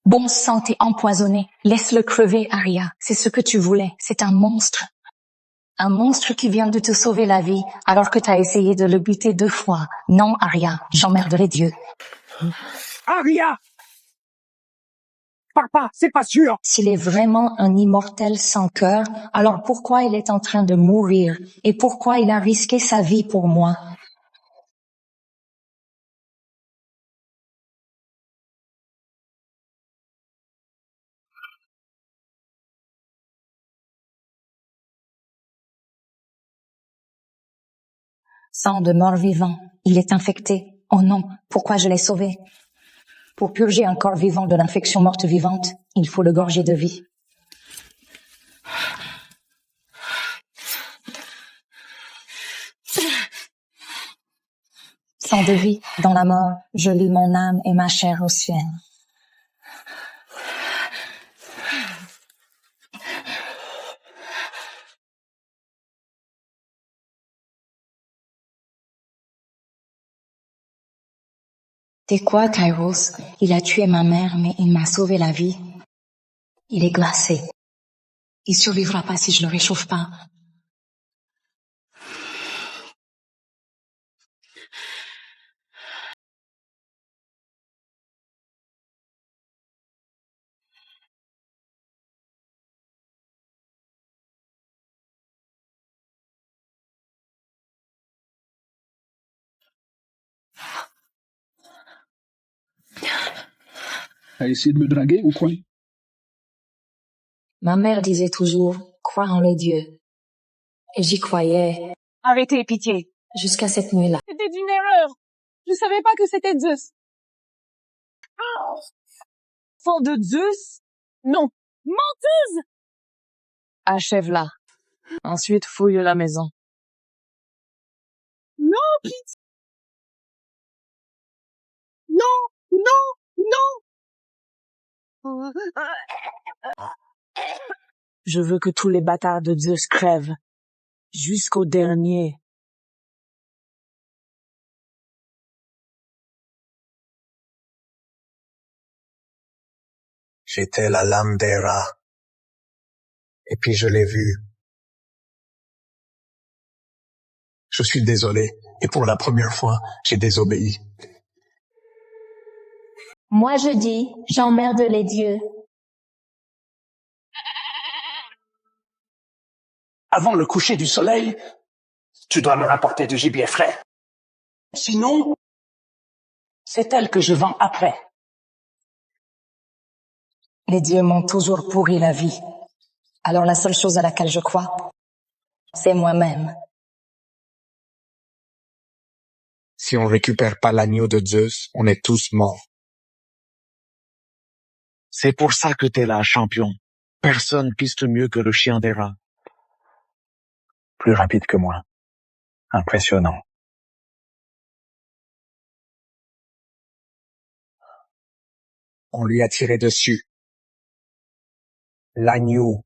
Bon sang, t'es empoisonné. Laisse-le crever, Arya. C'est ce que tu voulais. C'est un monstre. Un monstre qui vient de te sauver la vie, alors que t'as essayé de le buter 2 fois. Non, Arya, j'emmerderai Dieu. Arya! Papa, c'est pas sûr! S'il est vraiment un immortel sans cœur, alors pourquoi il est en train de mourir? Et pourquoi il a risqué sa vie pour moi? Sang de mort-vivant. Il est infecté. Oh non, pourquoi je l'ai sauvé? Pour purger un corps vivant de l'infection morte-vivante, il faut le gorger de vie. Sang de vie, dans la mort, je lis mon âme et ma chair au ciel. T'es quoi, Kairos? Il a tué ma mère, mais il m'a sauvé la vie. Il est glacé. Il survivra pas si je le réchauffe pas. T'as essayé de me draguer ou quoi? Ma mère disait toujours, crois en les dieux. Et j'y croyais. Arrêtez, pitié. Jusqu'à cette nuit-là. C'était une erreur. Je savais pas que c'était Zeus. Enfant de Zeus? Non. Menteuse! Achève-la. Ensuite, fouille la maison. Non, pitié! Non! Non! Je veux que tous les bâtards de Zeus crèvent. Jusqu'au dernier. J'étais la lame des rats. Et puis je l'ai vu. Je suis désolé. Et pour la première fois, j'ai désobéi. Moi je dis, j'emmerde les dieux. Avant le coucher du soleil, tu dois me rapporter du gibier frais. Sinon, c'est elle que je vends après. Les dieux m'ont toujours pourri la vie. Alors la seule chose à laquelle je crois, c'est moi-même. Si on récupère pas l'agneau de Zeus, on est tous morts. C'est pour ça que t'es là, champion. Personne piste mieux que le chien des rats. Plus rapide que moi. Impressionnant. On lui a tiré dessus. L'agneau.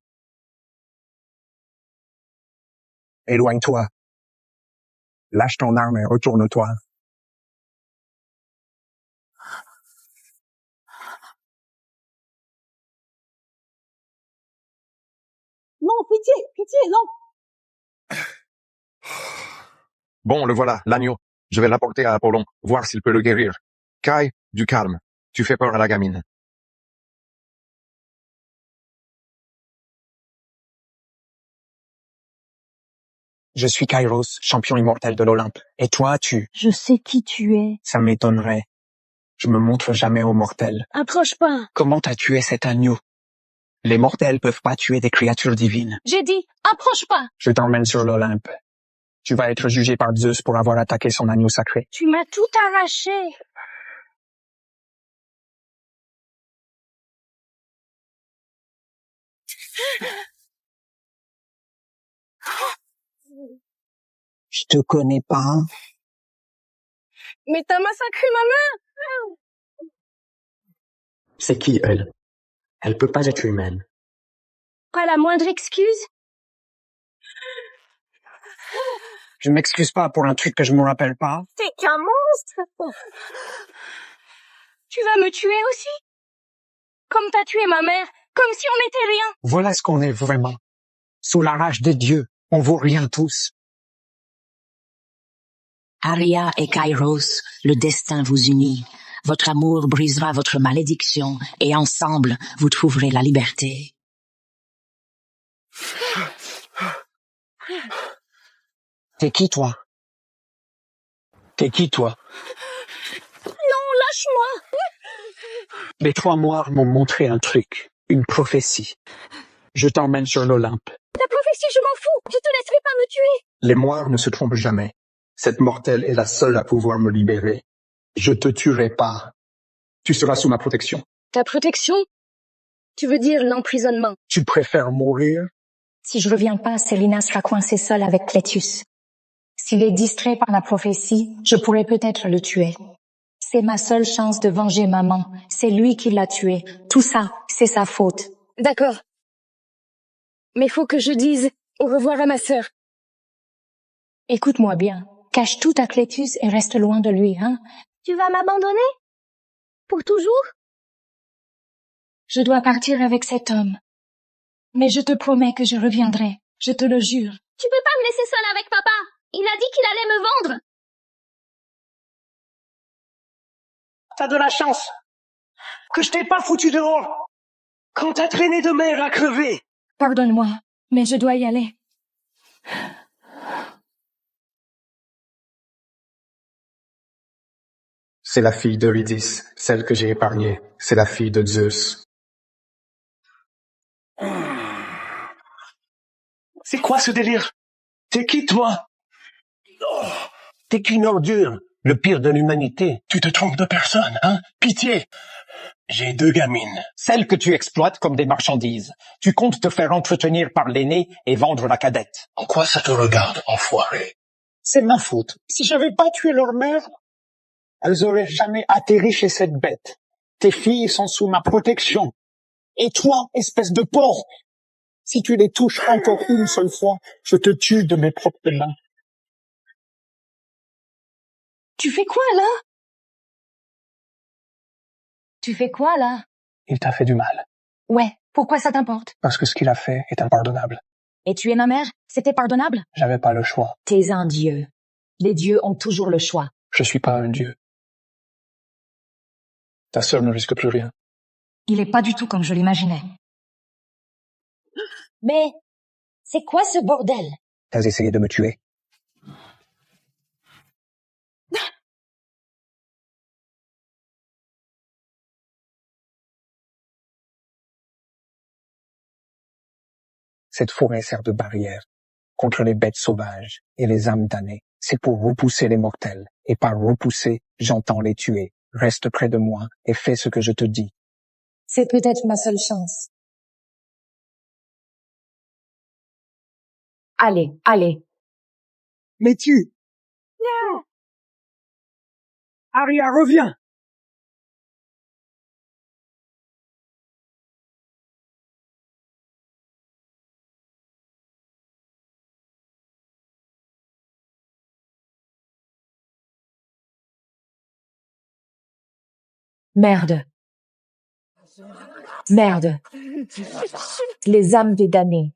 Éloigne-toi. Lâche ton arme et retourne-toi. Non, pitié, non. Bon, le voilà, l'agneau. Je vais l'apporter à Apollon, voir s'il peut le guérir. Kai, du calme. Tu fais peur à la gamine. Je suis Kairos, champion immortel de l'Olympe. Et toi, Je sais qui tu es. Ça m'étonnerait. Je me montre jamais aux mortels. Approche pas. Comment t'as tué cet agneau? Les mortels peuvent pas tuer des créatures divines. J'ai dit, approche pas. Je t'emmène sur l'Olympe. Tu vas être jugé par Zeus pour avoir attaqué son agneau sacré. Tu m'as tout arraché. Je te connais pas. Mais t'as massacré ma mère. C'est qui, elle? Elle peut pas être humaine. Pas la moindre excuse? Je m'excuse pas pour un truc que je me rappelle pas. T'es qu'un monstre. Tu vas me tuer aussi? Comme t'as tué ma mère, comme si on n'était rien. Voilà ce qu'on est vraiment. Sous la rage des dieux, on vaut rien tous. Arya et Kairos, le destin vous unit. Votre amour brisera votre malédiction et ensemble, vous trouverez la liberté. T'es qui, toi? T'es qui, toi? Non, lâche-moi. Les 3 moires m'ont montré un truc, une prophétie. Je t'emmène sur l'Olympe. La prophétie, je m'en fous. Je te laisserai pas me tuer. Les moires ne se trompent jamais. Cette mortelle est la seule à pouvoir me libérer. Je te tuerai pas. Tu seras sous ma protection. Ta protection? Tu veux dire l'emprisonnement? Tu préfères mourir? Si je reviens pas, Célina sera coincée seule avec Clétus. S'il est distrait par la prophétie, je pourrais peut-être le tuer. C'est ma seule chance de venger maman. C'est lui qui l'a tué. Tout ça, c'est sa faute. D'accord. Mais faut que je dise au revoir à ma sœur. Écoute-moi bien. Cache tout à Clétus et reste loin de lui, hein? Tu vas m'abandonner? Pour toujours? Je dois partir avec cet homme. Mais je te promets que je reviendrai. Je te le jure. Tu peux pas me laisser seule avec papa. Il a dit qu'il allait me vendre. T'as de la chance que je t'ai pas foutu dehors quand t'as traîné de mer à crever. Pardonne-moi, mais je dois y aller. C'est la fille d'Eurydice, celle que j'ai épargnée. C'est la fille de Zeus. C'est quoi ce délire? T'es qui, toi? Oh, t'es qu'une ordure, le pire de l'humanité. Tu te trompes de personne, hein? Pitié! J'ai 2 gamines. Celles que tu exploites comme des marchandises. Tu comptes te faire entretenir par l'aîné et vendre la cadette. En quoi ça te regarde, enfoiré? C'est ma faute. Si j'avais pas tué leur mère, elles auraient jamais atterri chez cette bête. Tes filles sont sous ma protection. Et toi, espèce de porc, si tu les touches encore une seule fois, je te tue de mes propres mains. Tu fais quoi, là? Tu fais quoi, là? Il t'a fait du mal. Ouais, pourquoi ça t'importe? Parce que ce qu'il a fait est impardonnable. Et tuer ma mère, c'était pardonnable? J'avais pas le choix. T'es un dieu. Les dieux ont toujours le choix. Je suis pas un dieu. Ta sœur ne risque plus rien. Il est pas du tout comme je l'imaginais. Mais, c'est quoi ce bordel? T'as essayé de me tuer. Cette forêt sert de barrière contre les bêtes sauvages et les âmes damnées. C'est pour repousser les mortels. Et par repousser, j'entends les tuer. Reste près de moi et fais ce que je te dis. C'est peut-être ma seule chance. Allez, allez. Mais tu... Arya, reviens! Merde. Merde. Les âmes des damnés.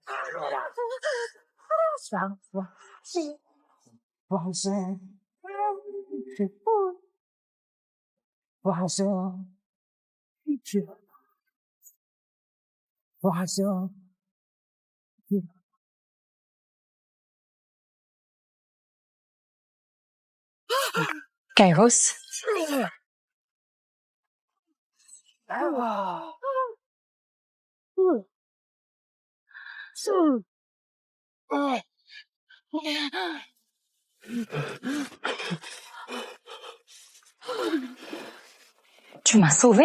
Kairos? Tu m'as sauvé?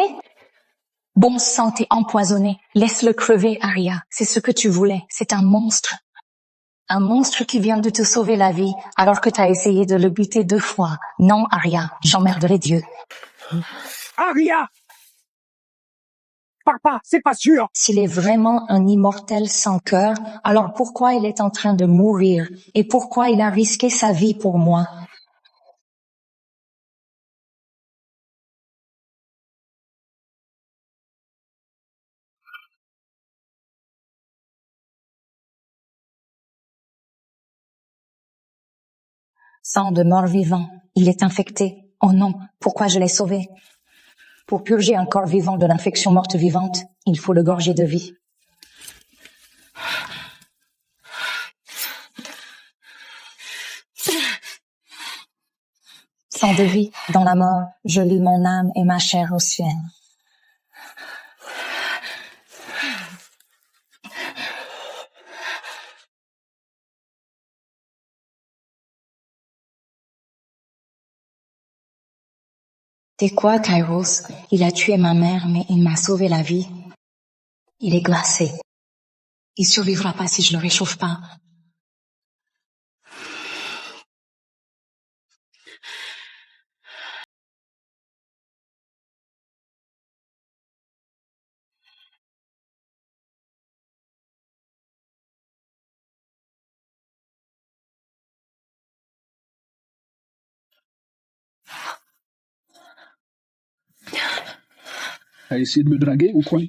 Bon sang, t'es empoisonné. Laisse-le crever, Arya. C'est ce que tu voulais. C'est un monstre. Un monstre qui vient de te sauver la vie, alors que t'as essayé de le buter 2 fois. Non, Arya, j'emmerderai Dieu. Arya! pars pas, c'est pas sûr. S'il est vraiment un immortel sans cœur, alors pourquoi il est en train de mourir et pourquoi il a risqué sa vie pour moi? Sang de mort-vivant, il est infecté. Oh non, pourquoi je l'ai sauvé? Pour purger un corps vivant de l'infection morte-vivante, il faut le gorger de vie. Sang de vie, dans la mort, je lie mon âme et ma chair au ciel. T'es quoi, Kairos? Il a tué ma mère, mais il m'a sauvé la vie. Il est glacé. Il survivra pas si je le réchauffe pas. T'as essayé de me draguer ou quoi?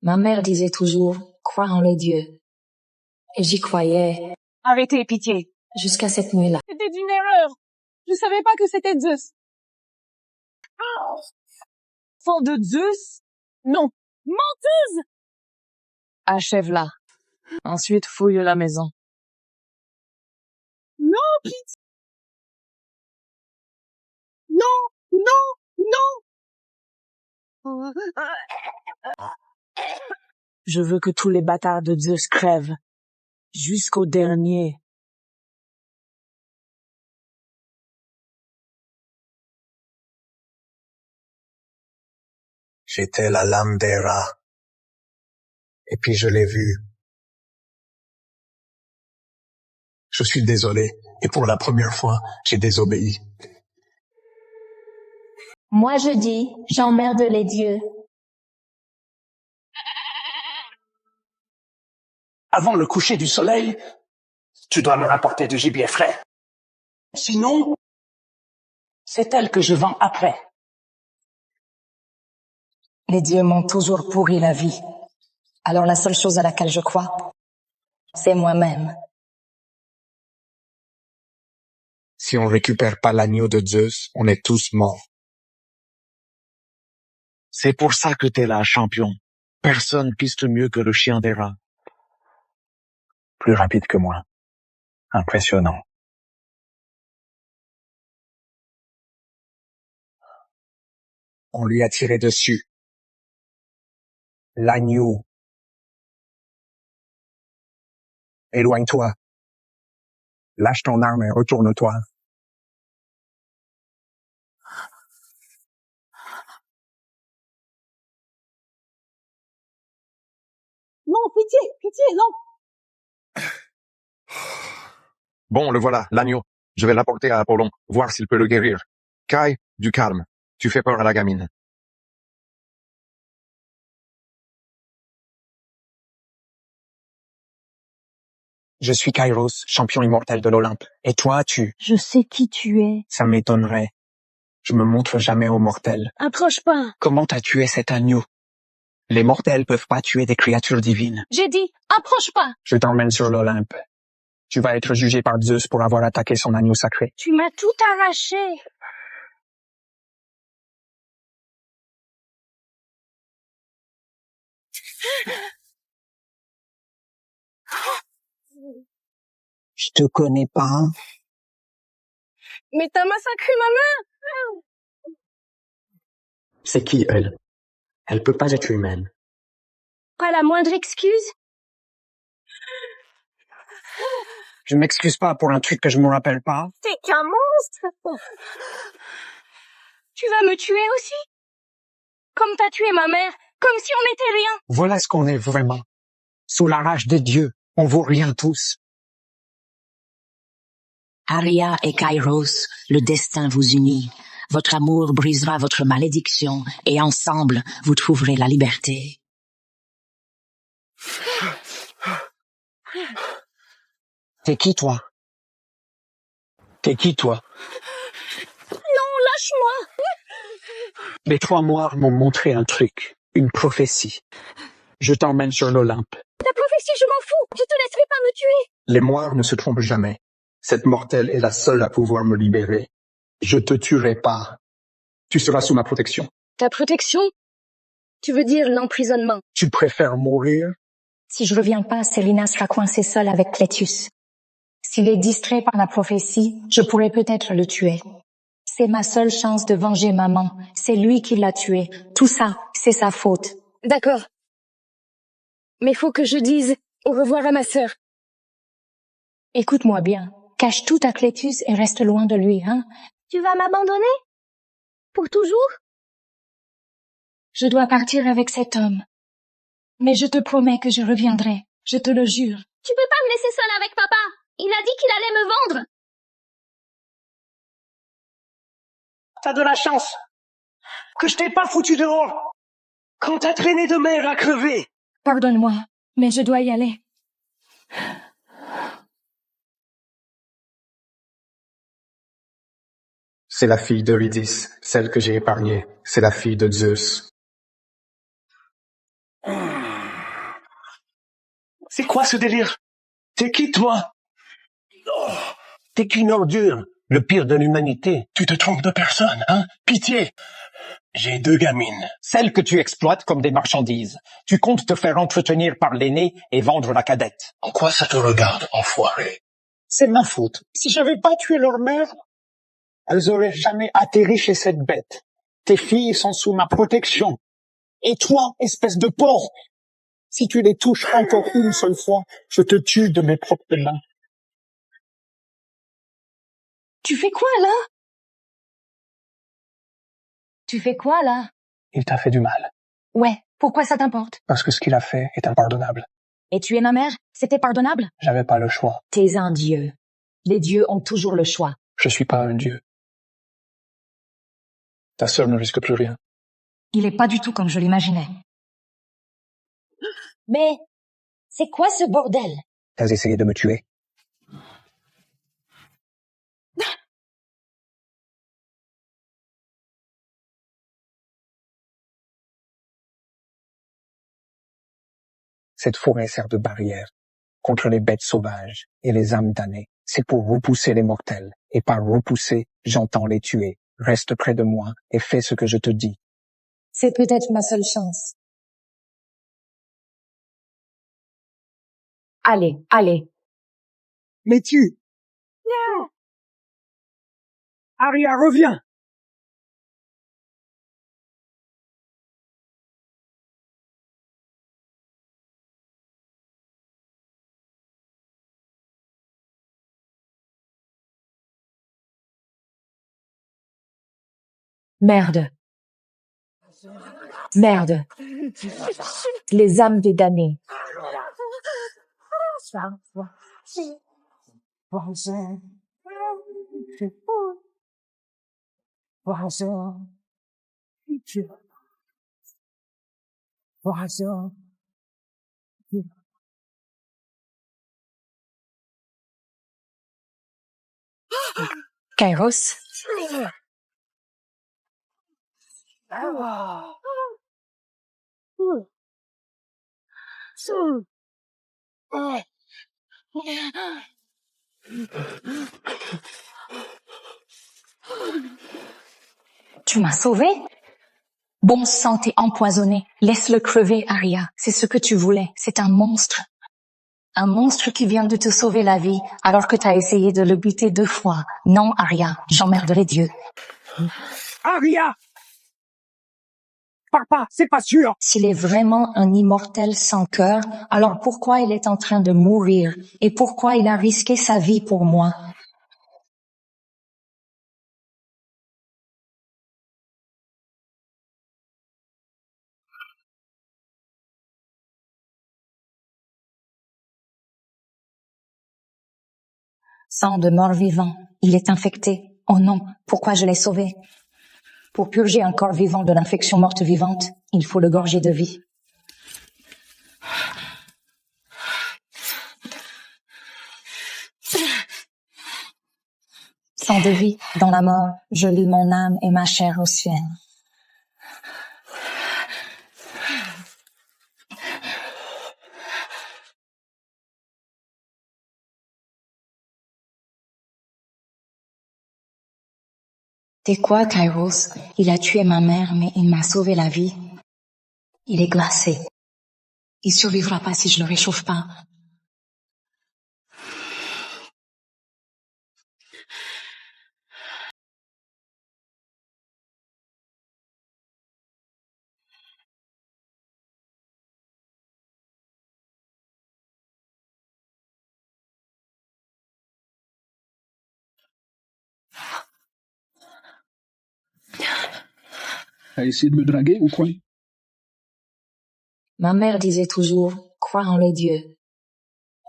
Ma mère disait toujours, crois en les dieux. Et j'y croyais. Arrêtez, pitié. Jusqu'à cette nuit-là. C'était une erreur. Je savais pas que c'était Zeus. Enfant de Zeus? Non. Menteuse! Achève-la. Ensuite, fouille la maison. Non, pitié. Non, non. Je veux que tous les bâtards de Zeus crèvent. Jusqu'au dernier. J'étais la lame d'Héra. Et puis je l'ai vue. Je suis désolé. Et pour la première fois, j'ai désobéi. Moi je dis, j'emmerde les dieux. Avant le coucher du soleil, tu dois me rapporter du gibier frais. Sinon, c'est elle que je vends après. Les dieux m'ont toujours pourri la vie. Alors la seule chose à laquelle je crois, c'est moi-même. Si on récupère pas l'agneau de Zeus, on est tous morts. C'est pour ça que t'es là, champion. Personne piste mieux que le chien d'Héra. Plus rapide que moi. Impressionnant. On lui a tiré dessus. L'agneau. Éloigne-toi. Lâche ton arme et retourne-toi. Non, pitié, non. Bon, le voilà, l'agneau. Je vais l'apporter à Apollon, voir s'il peut le guérir. Kai, du calme. Tu fais peur à la gamine. Je suis Kairos, champion immortel de l'Olympe. Et toi, Je sais qui tu es. Ça m'étonnerait. Je me montre jamais aux mortels. Approche pas. Comment t'as tué cet agneau? Les mortels peuvent pas tuer des créatures divines. J'ai dit, approche pas. Je t'emmène sur l'Olympe. Tu vas être jugé par Zeus pour avoir attaqué son agneau sacré. Tu m'as tout arraché. Je te connais pas. Mais t'as massacré ma mère. C'est qui, elle? Elle peut pas être humaine. Pas la moindre excuse. Je m'excuse pas pour un truc que je me rappelle pas. T'es qu'un monstre. Tu vas me tuer aussi? Comme t'as tué ma mère, comme si on n'était rien. Voilà ce qu'on est vraiment. Sous la rage des dieux, on vaut rien tous. Aria et Kairos, le destin vous unit. Votre amour brisera votre malédiction et ensemble, vous trouverez la liberté. T'es qui, toi? T'es qui, toi? Non, lâche-moi! Les trois moires m'ont montré un truc, une prophétie. Je t'emmène sur l'Olympe. Ta prophétie, je m'en fous! Je te laisserai pas me tuer! Les moires ne se trompent jamais. Cette mortelle est la seule à pouvoir me libérer. Je te tuerai pas. Tu seras sous ma protection. Ta protection? Tu veux dire l'emprisonnement? Tu préfères mourir? Si je reviens pas, Selina sera coincée seule avec Clétus. S'il est distrait par la prophétie, je pourrais peut-être le tuer. C'est ma seule chance de venger maman. C'est lui qui l'a tué. Tout ça, c'est sa faute. D'accord. Mais faut que je dise au revoir à ma sœur. Écoute-moi bien. Cache tout à Clétus et reste loin de lui, hein? Tu vas m'abandonner? Pour toujours? Je dois partir avec cet homme. Mais je te promets que je reviendrai. Je te le jure. Tu peux pas me laisser seule avec papa. Il a dit qu'il allait me vendre. T'as de la chance que je t'ai pas foutu dehors quand t'as traîné de mer à crever. Pardonne-moi, mais je dois y aller. C'est la fille d'Eurydice, celle que j'ai épargnée. C'est la fille de Zeus. C'est quoi ce délire? T'es qui, toi? Oh, t'es qu'une ordure, le pire de l'humanité. Tu te trompes de personne, hein? Pitié! J'ai 2 gamines. Celles que tu exploites comme des marchandises. Tu comptes te faire entretenir par l'aîné et vendre la cadette. En quoi ça te regarde, enfoiré? C'est ma faute. Si j'avais pas tué leur mère, elles auraient jamais atterri chez cette bête. Tes filles sont sous ma protection. Et toi, espèce de porc, si tu les touches encore une seule fois, je te tue de mes propres mains. Tu fais quoi, là? Tu fais quoi, là? Il t'a fait du mal. Ouais, pourquoi ça t'importe? Parce que ce qu'il a fait est impardonnable. Et tuer ma mère, c'était pardonnable? J'avais pas le choix. T'es un dieu. Les dieux ont toujours le choix. Je suis pas un dieu. Ta sœur ne risque plus rien. Il est pas du tout comme je l'imaginais. Mais, c'est quoi ce bordel? T'as essayé de me tuer. Cette forêt sert de barrière contre les bêtes sauvages et les âmes damnées. C'est pour repousser les mortels. Et par repousser, j'entends les tuer. Reste près de moi et fais ce que je te dis. C'est peut-être ma seule chance. Allez, allez. Mais tu... Aria, reviens! Merde. Merde. Les âmes des damnés. Kairos? Tu m'as sauvé? Bon sang, t'es empoisonné. Laisse-le crever, Aria. C'est ce que tu voulais. C'est un monstre. Un monstre qui vient de te sauver la vie, alors que t'as essayé de le buter 2 fois. Non, Aria, j'emmerderai Dieu. Aria! Papa, c'est pas sûr! S'il est vraiment un immortel sans cœur, alors pourquoi il est en train de mourir? Et pourquoi il a risqué sa vie pour moi? Sang de mort-vivant. Il est infecté. Oh non, pourquoi je l'ai sauvé? Pour purger un corps vivant de l'infection morte vivante, il faut le gorger de vie. Sang de vie, dans la mort, je lie mon âme et ma chair au ciel. C'est quoi, Kairos? Il a tué ma mère, mais il m'a sauvé la vie. Il est glacé. Il survivra pas si je le réchauffe pas. T'as essayé de me draguer ou quoi? Ma mère disait toujours, crois en les dieux.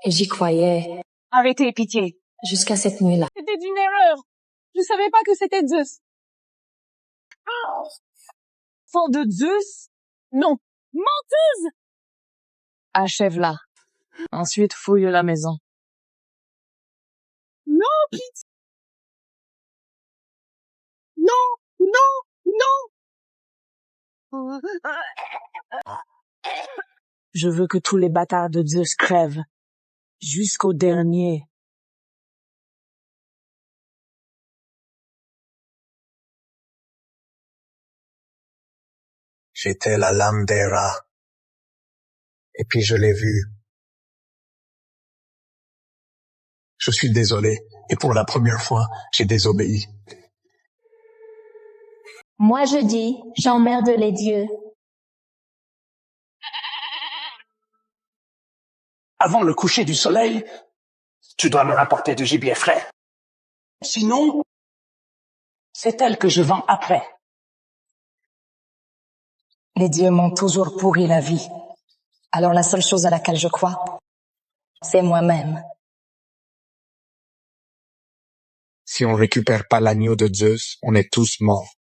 Et j'y croyais. Arrêtez, pitié. Jusqu'à cette nuit-là. C'était une erreur. Je savais pas que c'était Zeus. Enfant de Zeus? Non. Menteuse! Achève-la. Ensuite, fouille la maison. Non, pitié! Non, non, non! Je veux que tous les bâtards de Zeus crèvent. Jusqu'au dernier. J'étais la lame d'Héra. Et puis je l'ai vue. Je suis désolé. Et pour la première fois, j'ai désobéi. Moi je dis, j'emmerde les dieux. Avant le coucher du soleil, tu dois me rapporter du gibier frais. Sinon, c'est elle que je vends après. Les dieux m'ont toujours pourri la vie. Alors la seule chose à laquelle je crois, c'est moi-même. Si on récupère pas l'agneau de Zeus, on est tous morts.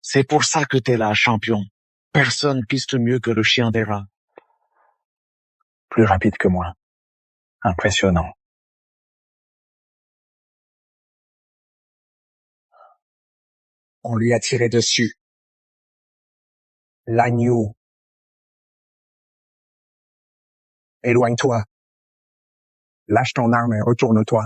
C'est pour ça que t'es là, champion. Personne piste mieux que le chien d'Héra. Plus rapide que moi. Impressionnant. On lui a tiré dessus. L'agneau. Éloigne-toi. Lâche ton arme et retourne-toi.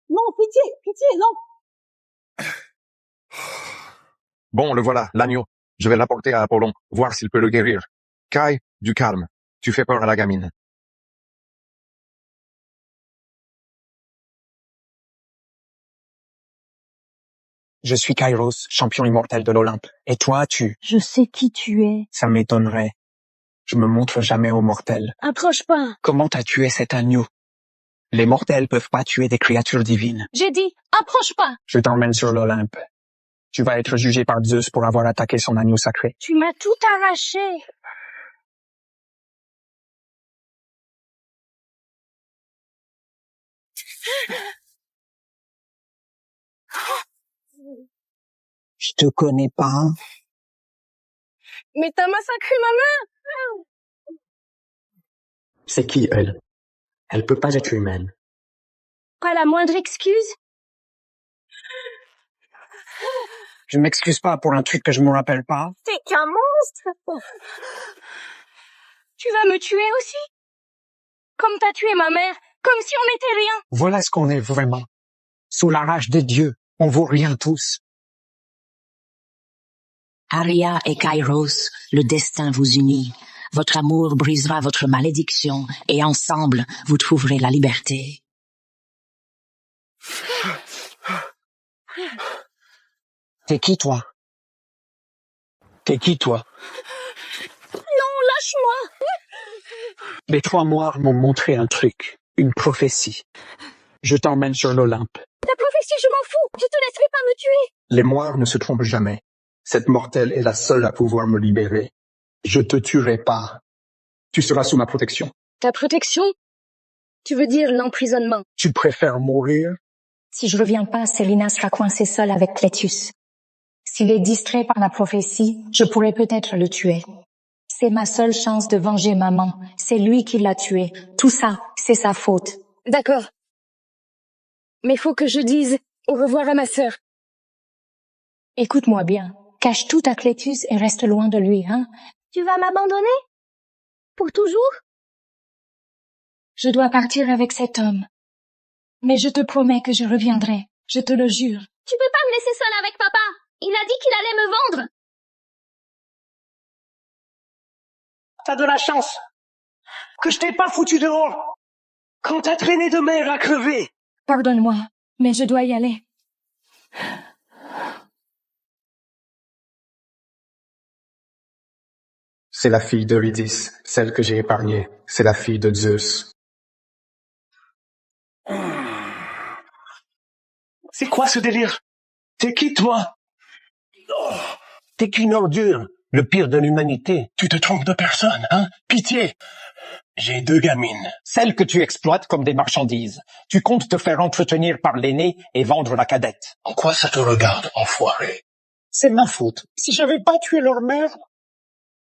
Non, pitié, pitié, non. Bon, le voilà, l'agneau. Je vais l'apporter à Apollon, voir s'il peut le guérir. Kai, du calme. Tu fais peur à la gamine. Je suis Kairos, champion immortel de l'Olympe. Et toi, Je sais qui tu es. Ça m'étonnerait. Je me montre jamais aux mortels. Approche pas. Comment t'as tué cet agneau? Les mortels peuvent pas tuer des créatures divines. J'ai dit, approche pas. Je t'emmène sur l'Olympe. Tu vas être jugé par Zeus pour avoir attaqué son agneau sacré. Tu m'as tout arraché. Je te connais pas. Mais t'as massacré ma mère. C'est qui, elle? Elle peut pas être humaine. Pas la moindre excuse? Je m'excuse pas pour un truc que je me rappelle pas. T'es qu'un monstre. Tu vas me tuer aussi? Comme t'as tué ma mère, comme si on n'était rien. Voilà ce qu'on est vraiment. Sous la rage des dieux, on vaut rien tous. Aria et Kairos, le destin vous unit. Votre amour brisera votre malédiction et ensemble, vous trouverez la liberté. T'es qui, toi? T'es qui, toi? Non, lâche-moi. Les 3 mois m'ont montré un truc, une prophétie. Je t'emmène sur l'Olympe. Ta prophétie, je m'en fous. Je te laisserai pas me tuer. Les moires ne se trompent jamais. Cette mortelle est la seule à pouvoir me libérer. Je te tuerai pas. Tu seras sous ma protection. Ta protection? Tu veux dire l'emprisonnement? Tu préfères mourir? Si je reviens pas, Selina sera coincée seule avec Clétus. S'il est distrait par la prophétie, je pourrais peut-être le tuer. C'est ma seule chance de venger maman. C'est lui qui l'a tué. Tout ça, c'est sa faute. D'accord. Mais faut que je dise au revoir à ma sœur. Écoute-moi bien. Cache tout à Clétus et reste loin de lui, hein? Tu vas m'abandonner? Pour toujours? Je dois partir avec cet homme. Mais je te promets que je reviendrai. Je te le jure. Tu peux pas me laisser seule avec papa. Il a dit qu'il allait me vendre. T'as de la chance que je t'ai pas foutu dehors quand t'as traîné de mer à crever. Pardonne-moi, mais je dois y aller. C'est la fille d'Eurydice, celle que j'ai épargnée. C'est la fille de Zeus. C'est quoi ce délire? T'es qui, toi? Oh, t'es qu'une ordure, le pire de l'humanité. Tu te trompes de personne, hein? Pitié! J'ai 2 gamines. Celles que tu exploites comme des marchandises. Tu comptes te faire entretenir par l'aînée et vendre la cadette. En quoi ça te regarde, enfoiré? C'est ma faute. Si j'avais pas tué leur mère,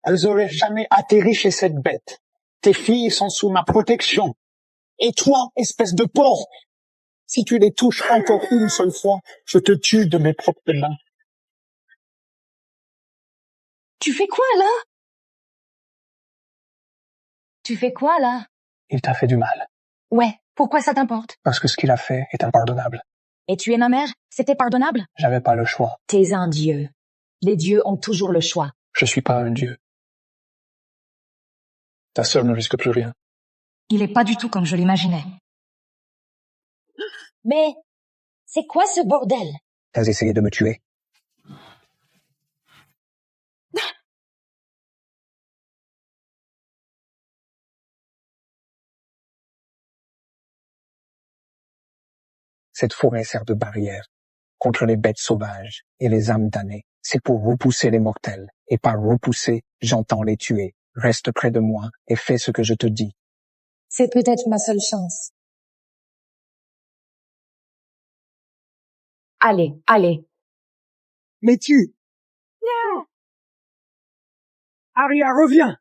elles auraient jamais atterri chez cette bête. Tes filles sont sous ma protection. Et toi, espèce de porc, si tu les touches encore une seule fois, je te tue de mes propres mains. Tu fais quoi, là? Tu fais quoi, là? Il t'a fait du mal. Ouais, pourquoi ça t'importe? Parce que ce qu'il a fait est impardonnable. Et tuer ma mère, c'était pardonnable? J'avais pas le choix. T'es un dieu. Les dieux ont toujours le choix. Je suis pas un dieu. Ta sœur ne risque plus rien. Il est pas du tout comme je l'imaginais. Mais, c'est quoi ce bordel? T'as essayé de me tuer. Cette forêt sert de barrière contre les bêtes sauvages et les âmes damnées. C'est pour repousser les mortels. Et par repousser, j'entends les tuer. Reste près de moi et fais ce que je te dis. C'est peut-être ma seule chance. Allez, allez. Mais tu... Aria, reviens!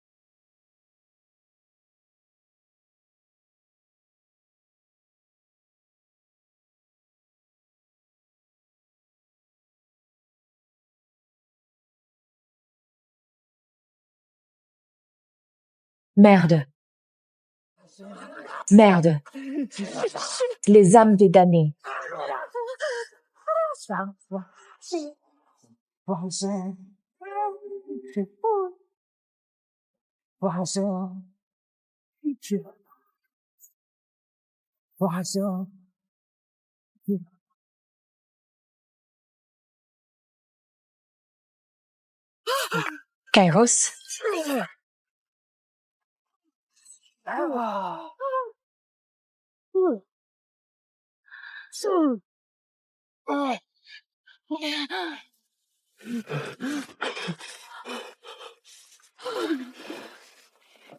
Merde. Merde. Les âmes des damnés. Kairos.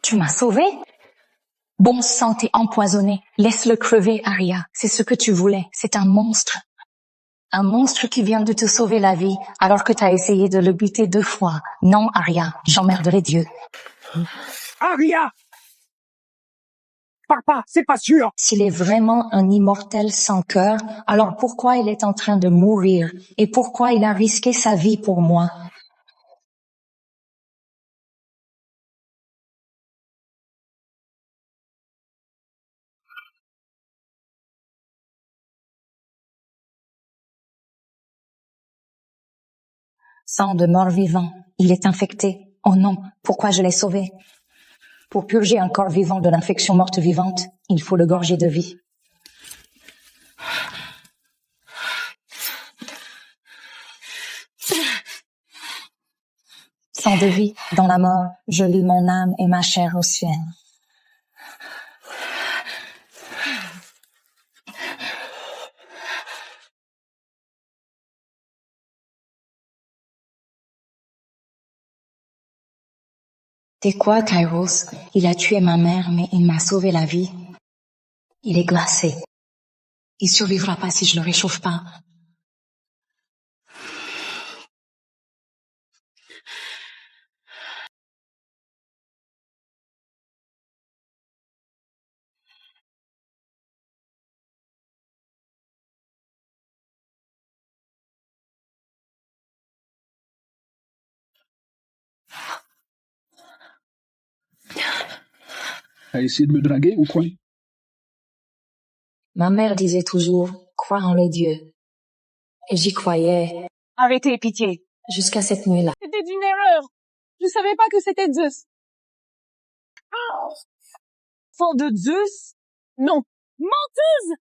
Tu m'as sauvé? Bon sang, t'es empoisonné. Laisse-le crever, Aria. C'est ce que tu voulais. C'est un monstre. Un monstre qui vient de te sauver la vie, alors que t'as essayé de le buter 2 fois. Non, Aria, j'emmerderai Dieu. Aria! Papa, c'est pas sûr! S'il est vraiment un immortel sans cœur, alors pourquoi il est en train de mourir? Et pourquoi il a risqué sa vie pour moi? Sang de mort-vivant. Il est infecté. Oh non, pourquoi je l'ai sauvé? Pour purger un corps vivant de l'infection morte-vivante, il faut le gorger de vie. Sang de vie, dans la mort, je lis mon âme et ma chair au ciel. T'es quoi, Kairos? Il a tué ma mère, mais il m'a sauvé la vie. Il est glacé. Il survivra pas si je le réchauffe pas. T'as essayé de me draguer ou quoi? Ma mère disait toujours, crois en les dieux. Et j'y croyais, Arrêtez, pitié. jusqu'à cette nuit-là. C'était une erreur. Je savais pas que c'était Zeus. Enfant de Zeus? Non. Menteuse!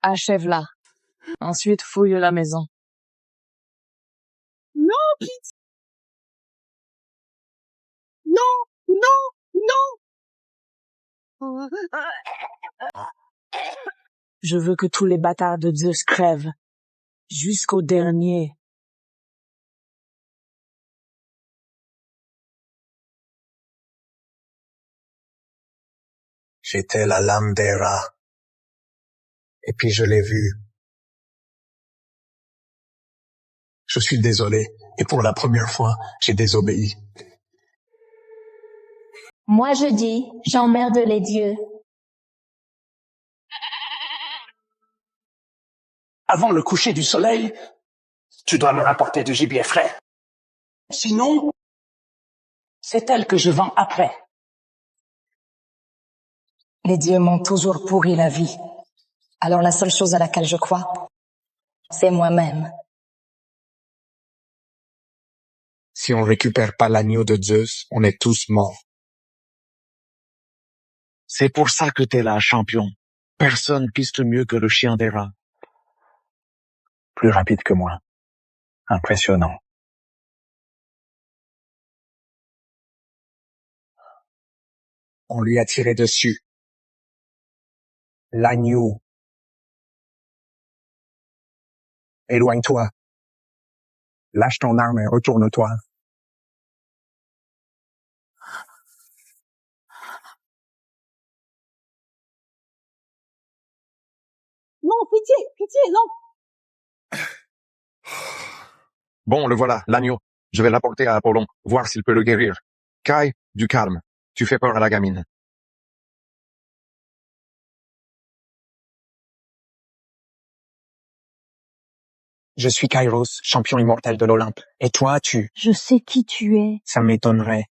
Achève-la. Ensuite, fouille la maison. Non, pitié! Non! Non! Non! Je veux que tous les bâtards de Zeus crèvent. Jusqu'au dernier. J'étais la lame des rats. Et puis je l'ai vu. Je suis désolé. Et pour la première fois, j'ai désobéi. Moi je dis, j'emmerde les dieux. Avant le coucher du soleil, tu dois me rapporter du gibier frais. Sinon, c'est elle que je vends après. Les dieux m'ont toujours pourri la vie. Alors la seule chose à laquelle je crois, c'est moi-même. Si on récupère pas l'agneau de Zeus, on est tous morts. C'est pour ça que t'es là, champion. Personne piste mieux que le chien des rats. Plus rapide que moi. Impressionnant. On lui a tiré dessus. L'agneau. Éloigne-toi. Lâche ton arme et retourne-toi. Non, pitié, non! Bon, le voilà, l'agneau. Je vais l'apporter à Apollon, voir s'il peut le guérir. Kai, du calme. Tu fais peur à la gamine. Je suis Kairos, champion immortel de l'Olympe. Et toi, Je sais qui tu es. Ça m'étonnerait.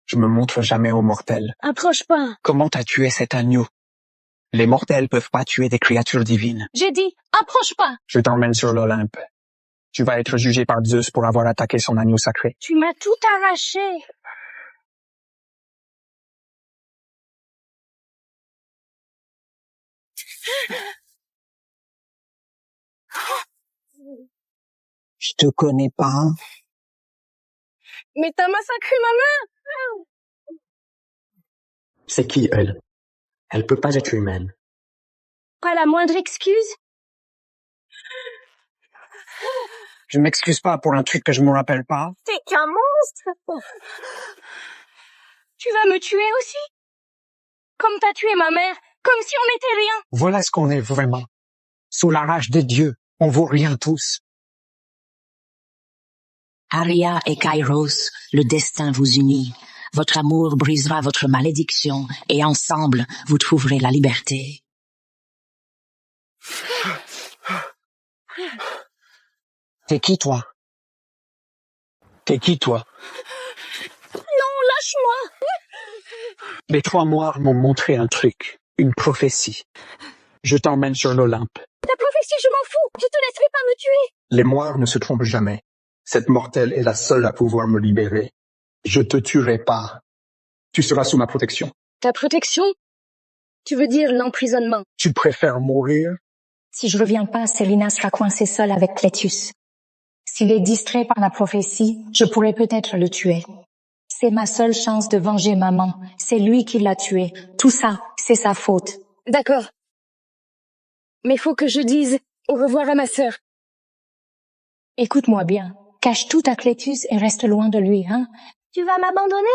Je me montre jamais aux mortels. Approche pas. Comment t'as tué cet agneau? Les mortels peuvent pas tuer des créatures divines. J'ai dit, approche pas. Je t'emmène sur l'Olympe. Tu vas être jugé par Zeus pour avoir attaqué son agneau sacré. Tu m'as tout arraché. Je te connais pas. Mais t'as massacré ma mère. C'est qui, elle? Elle peut pas être humaine. Pas la moindre excuse? Je m'excuse pas pour un truc que je me rappelle pas. T'es qu'un monstre. Tu vas me tuer aussi? Comme t'as tué ma mère, comme si on n'était rien. Voilà ce qu'on est vraiment. Sous la rage des dieux, on vaut rien tous. Aria et Kairos, le destin vous unit. Votre amour brisera votre malédiction et ensemble, vous trouverez la liberté. T'es qui, toi? T'es qui, toi? Non, lâche-moi. Les 3 moires m'ont montré un truc, une prophétie. Je t'emmène sur l'Olympe. Ta prophétie, je m'en fous. Je te laisserai pas me tuer. Les moires ne se trompent jamais. Cette mortelle est la seule à pouvoir me libérer. Je te tuerai pas. Tu seras sous ma protection. Ta protection? Tu veux dire l'emprisonnement? Tu préfères mourir? Si je reviens pas, Célina sera coincée seule avec Clétus. S'il est distrait par la prophétie, je pourrais peut-être le tuer. C'est ma seule chance de venger maman. C'est lui qui l'a tué. Tout ça, c'est sa faute. D'accord. Mais faut que je dise au revoir à ma sœur. Écoute-moi bien. Cache tout à Clétus et reste loin de lui, hein? Tu vas m'abandonner?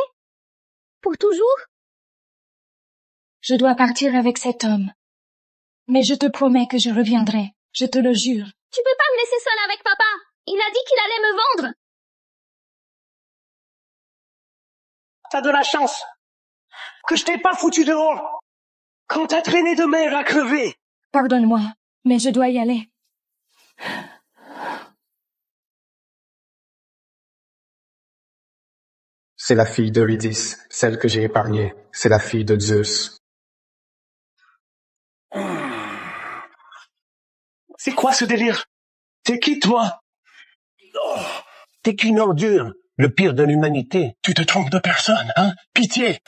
Pour toujours? Je dois partir avec cet homme. Mais je te promets que je reviendrai. Je te le jure. Tu peux pas me laisser seule avec papa. Il a dit qu'il allait me vendre. T'as de la chance que je t'ai pas foutu dehors quand t'as traîné de mer à crever. Pardonne-moi, mais je dois y aller. C'est la fille d'Eurydice, celle que j'ai épargnée. C'est la fille de Zeus. C'est quoi ce délire? T'es qui, toi? Oh, t'es qu'une ordure, le pire de l'humanité. Tu te trompes de personne, hein? Pitié!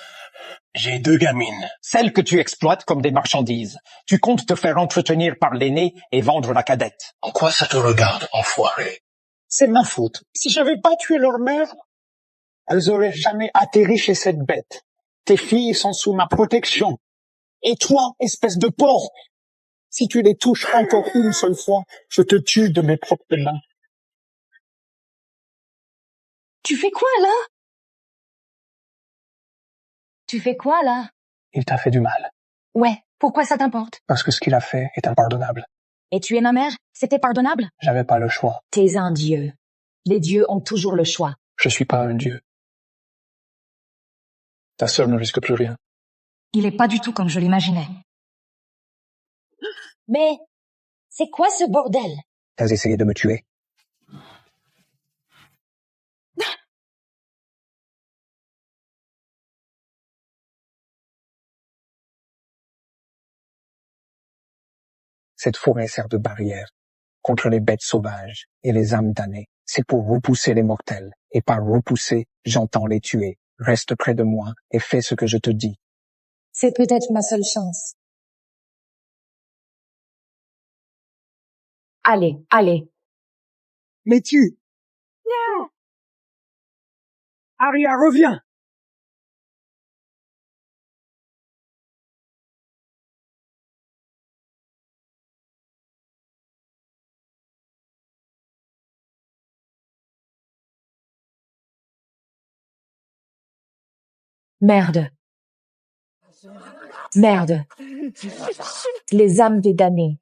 J'ai 2 gamines. Celles que tu exploites comme des marchandises. Tu comptes te faire entretenir par l'aîné et vendre la cadette. En quoi ça te regarde, enfoiré? C'est ma faute. Si j'avais pas tué leur mère, elles auraient jamais atterri chez cette bête. Tes filles sont sous ma protection. Et toi, espèce de porc, si tu les touches encore une seule fois, je te tue de mes propres mains. Tu fais quoi, là? Tu fais quoi, là? Il t'a fait du mal. Ouais, pourquoi ça t'importe? Parce que ce qu'il a fait est impardonnable. Et tuer ma mère, c'était pardonnable? J'avais pas le choix. T'es un dieu. Les dieux ont toujours le choix. Je suis pas un dieu. Ta sœur ne risque plus rien. Il est pas du tout comme je l'imaginais. Mais c'est quoi ce bordel? T'as essayé de me tuer. Cette forêt sert de barrière contre les bêtes sauvages et les âmes damnées. C'est pour repousser les mortels. Et par repousser, j'entends les tuer. Reste près de moi et fais ce que je te dis. C'est peut-être ma seule chance. Allez, allez. Mais tu... Aria, reviens! Merde. Merde. Les âmes des damnés.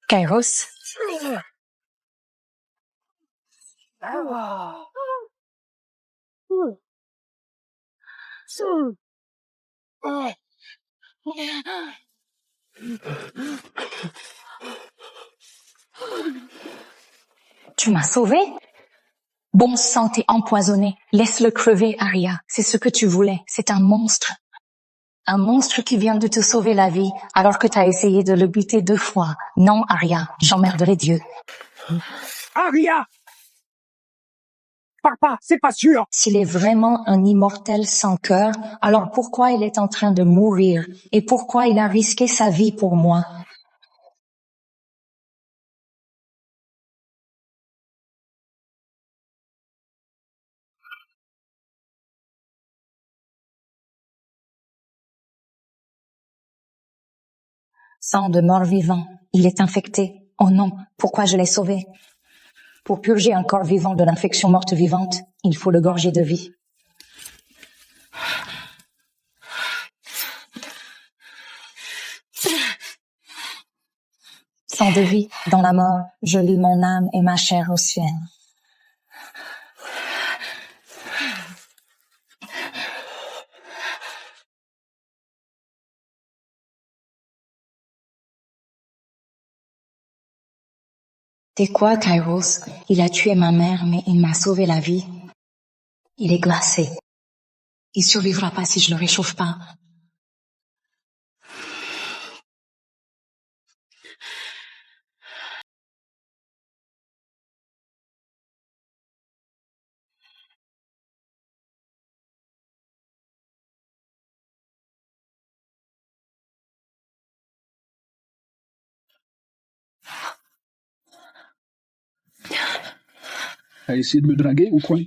Kairos? Tu m'as sauvé? Bon sang, t'es empoisonné. Laisse-le crever, Aria. C'est ce que tu voulais. C'est un monstre. Un monstre qui vient de te sauver la vie, alors que t'as essayé de le buter 2 fois. Non, Aria, j'emmerderai Dieu. Aria! Papa, c'est pas sûr! S'il est vraiment un immortel sans cœur, alors pourquoi il est en train de mourir? Et pourquoi il a risqué sa vie pour moi? Sang de mort-vivant. Il est infecté. Oh non, pourquoi je l'ai sauvé? Pour purger un corps vivant de l'infection morte-vivante, il faut le gorger de vie. Sang de vie, dans la mort, je lis mon âme et ma chair au ciel. T'es quoi, Kairos? Il a tué ma mère, mais il m'a sauvé la vie. Il est glacé. Il survivra pas si je le réchauffe pas. T'as essayé de me draguer ou quoi?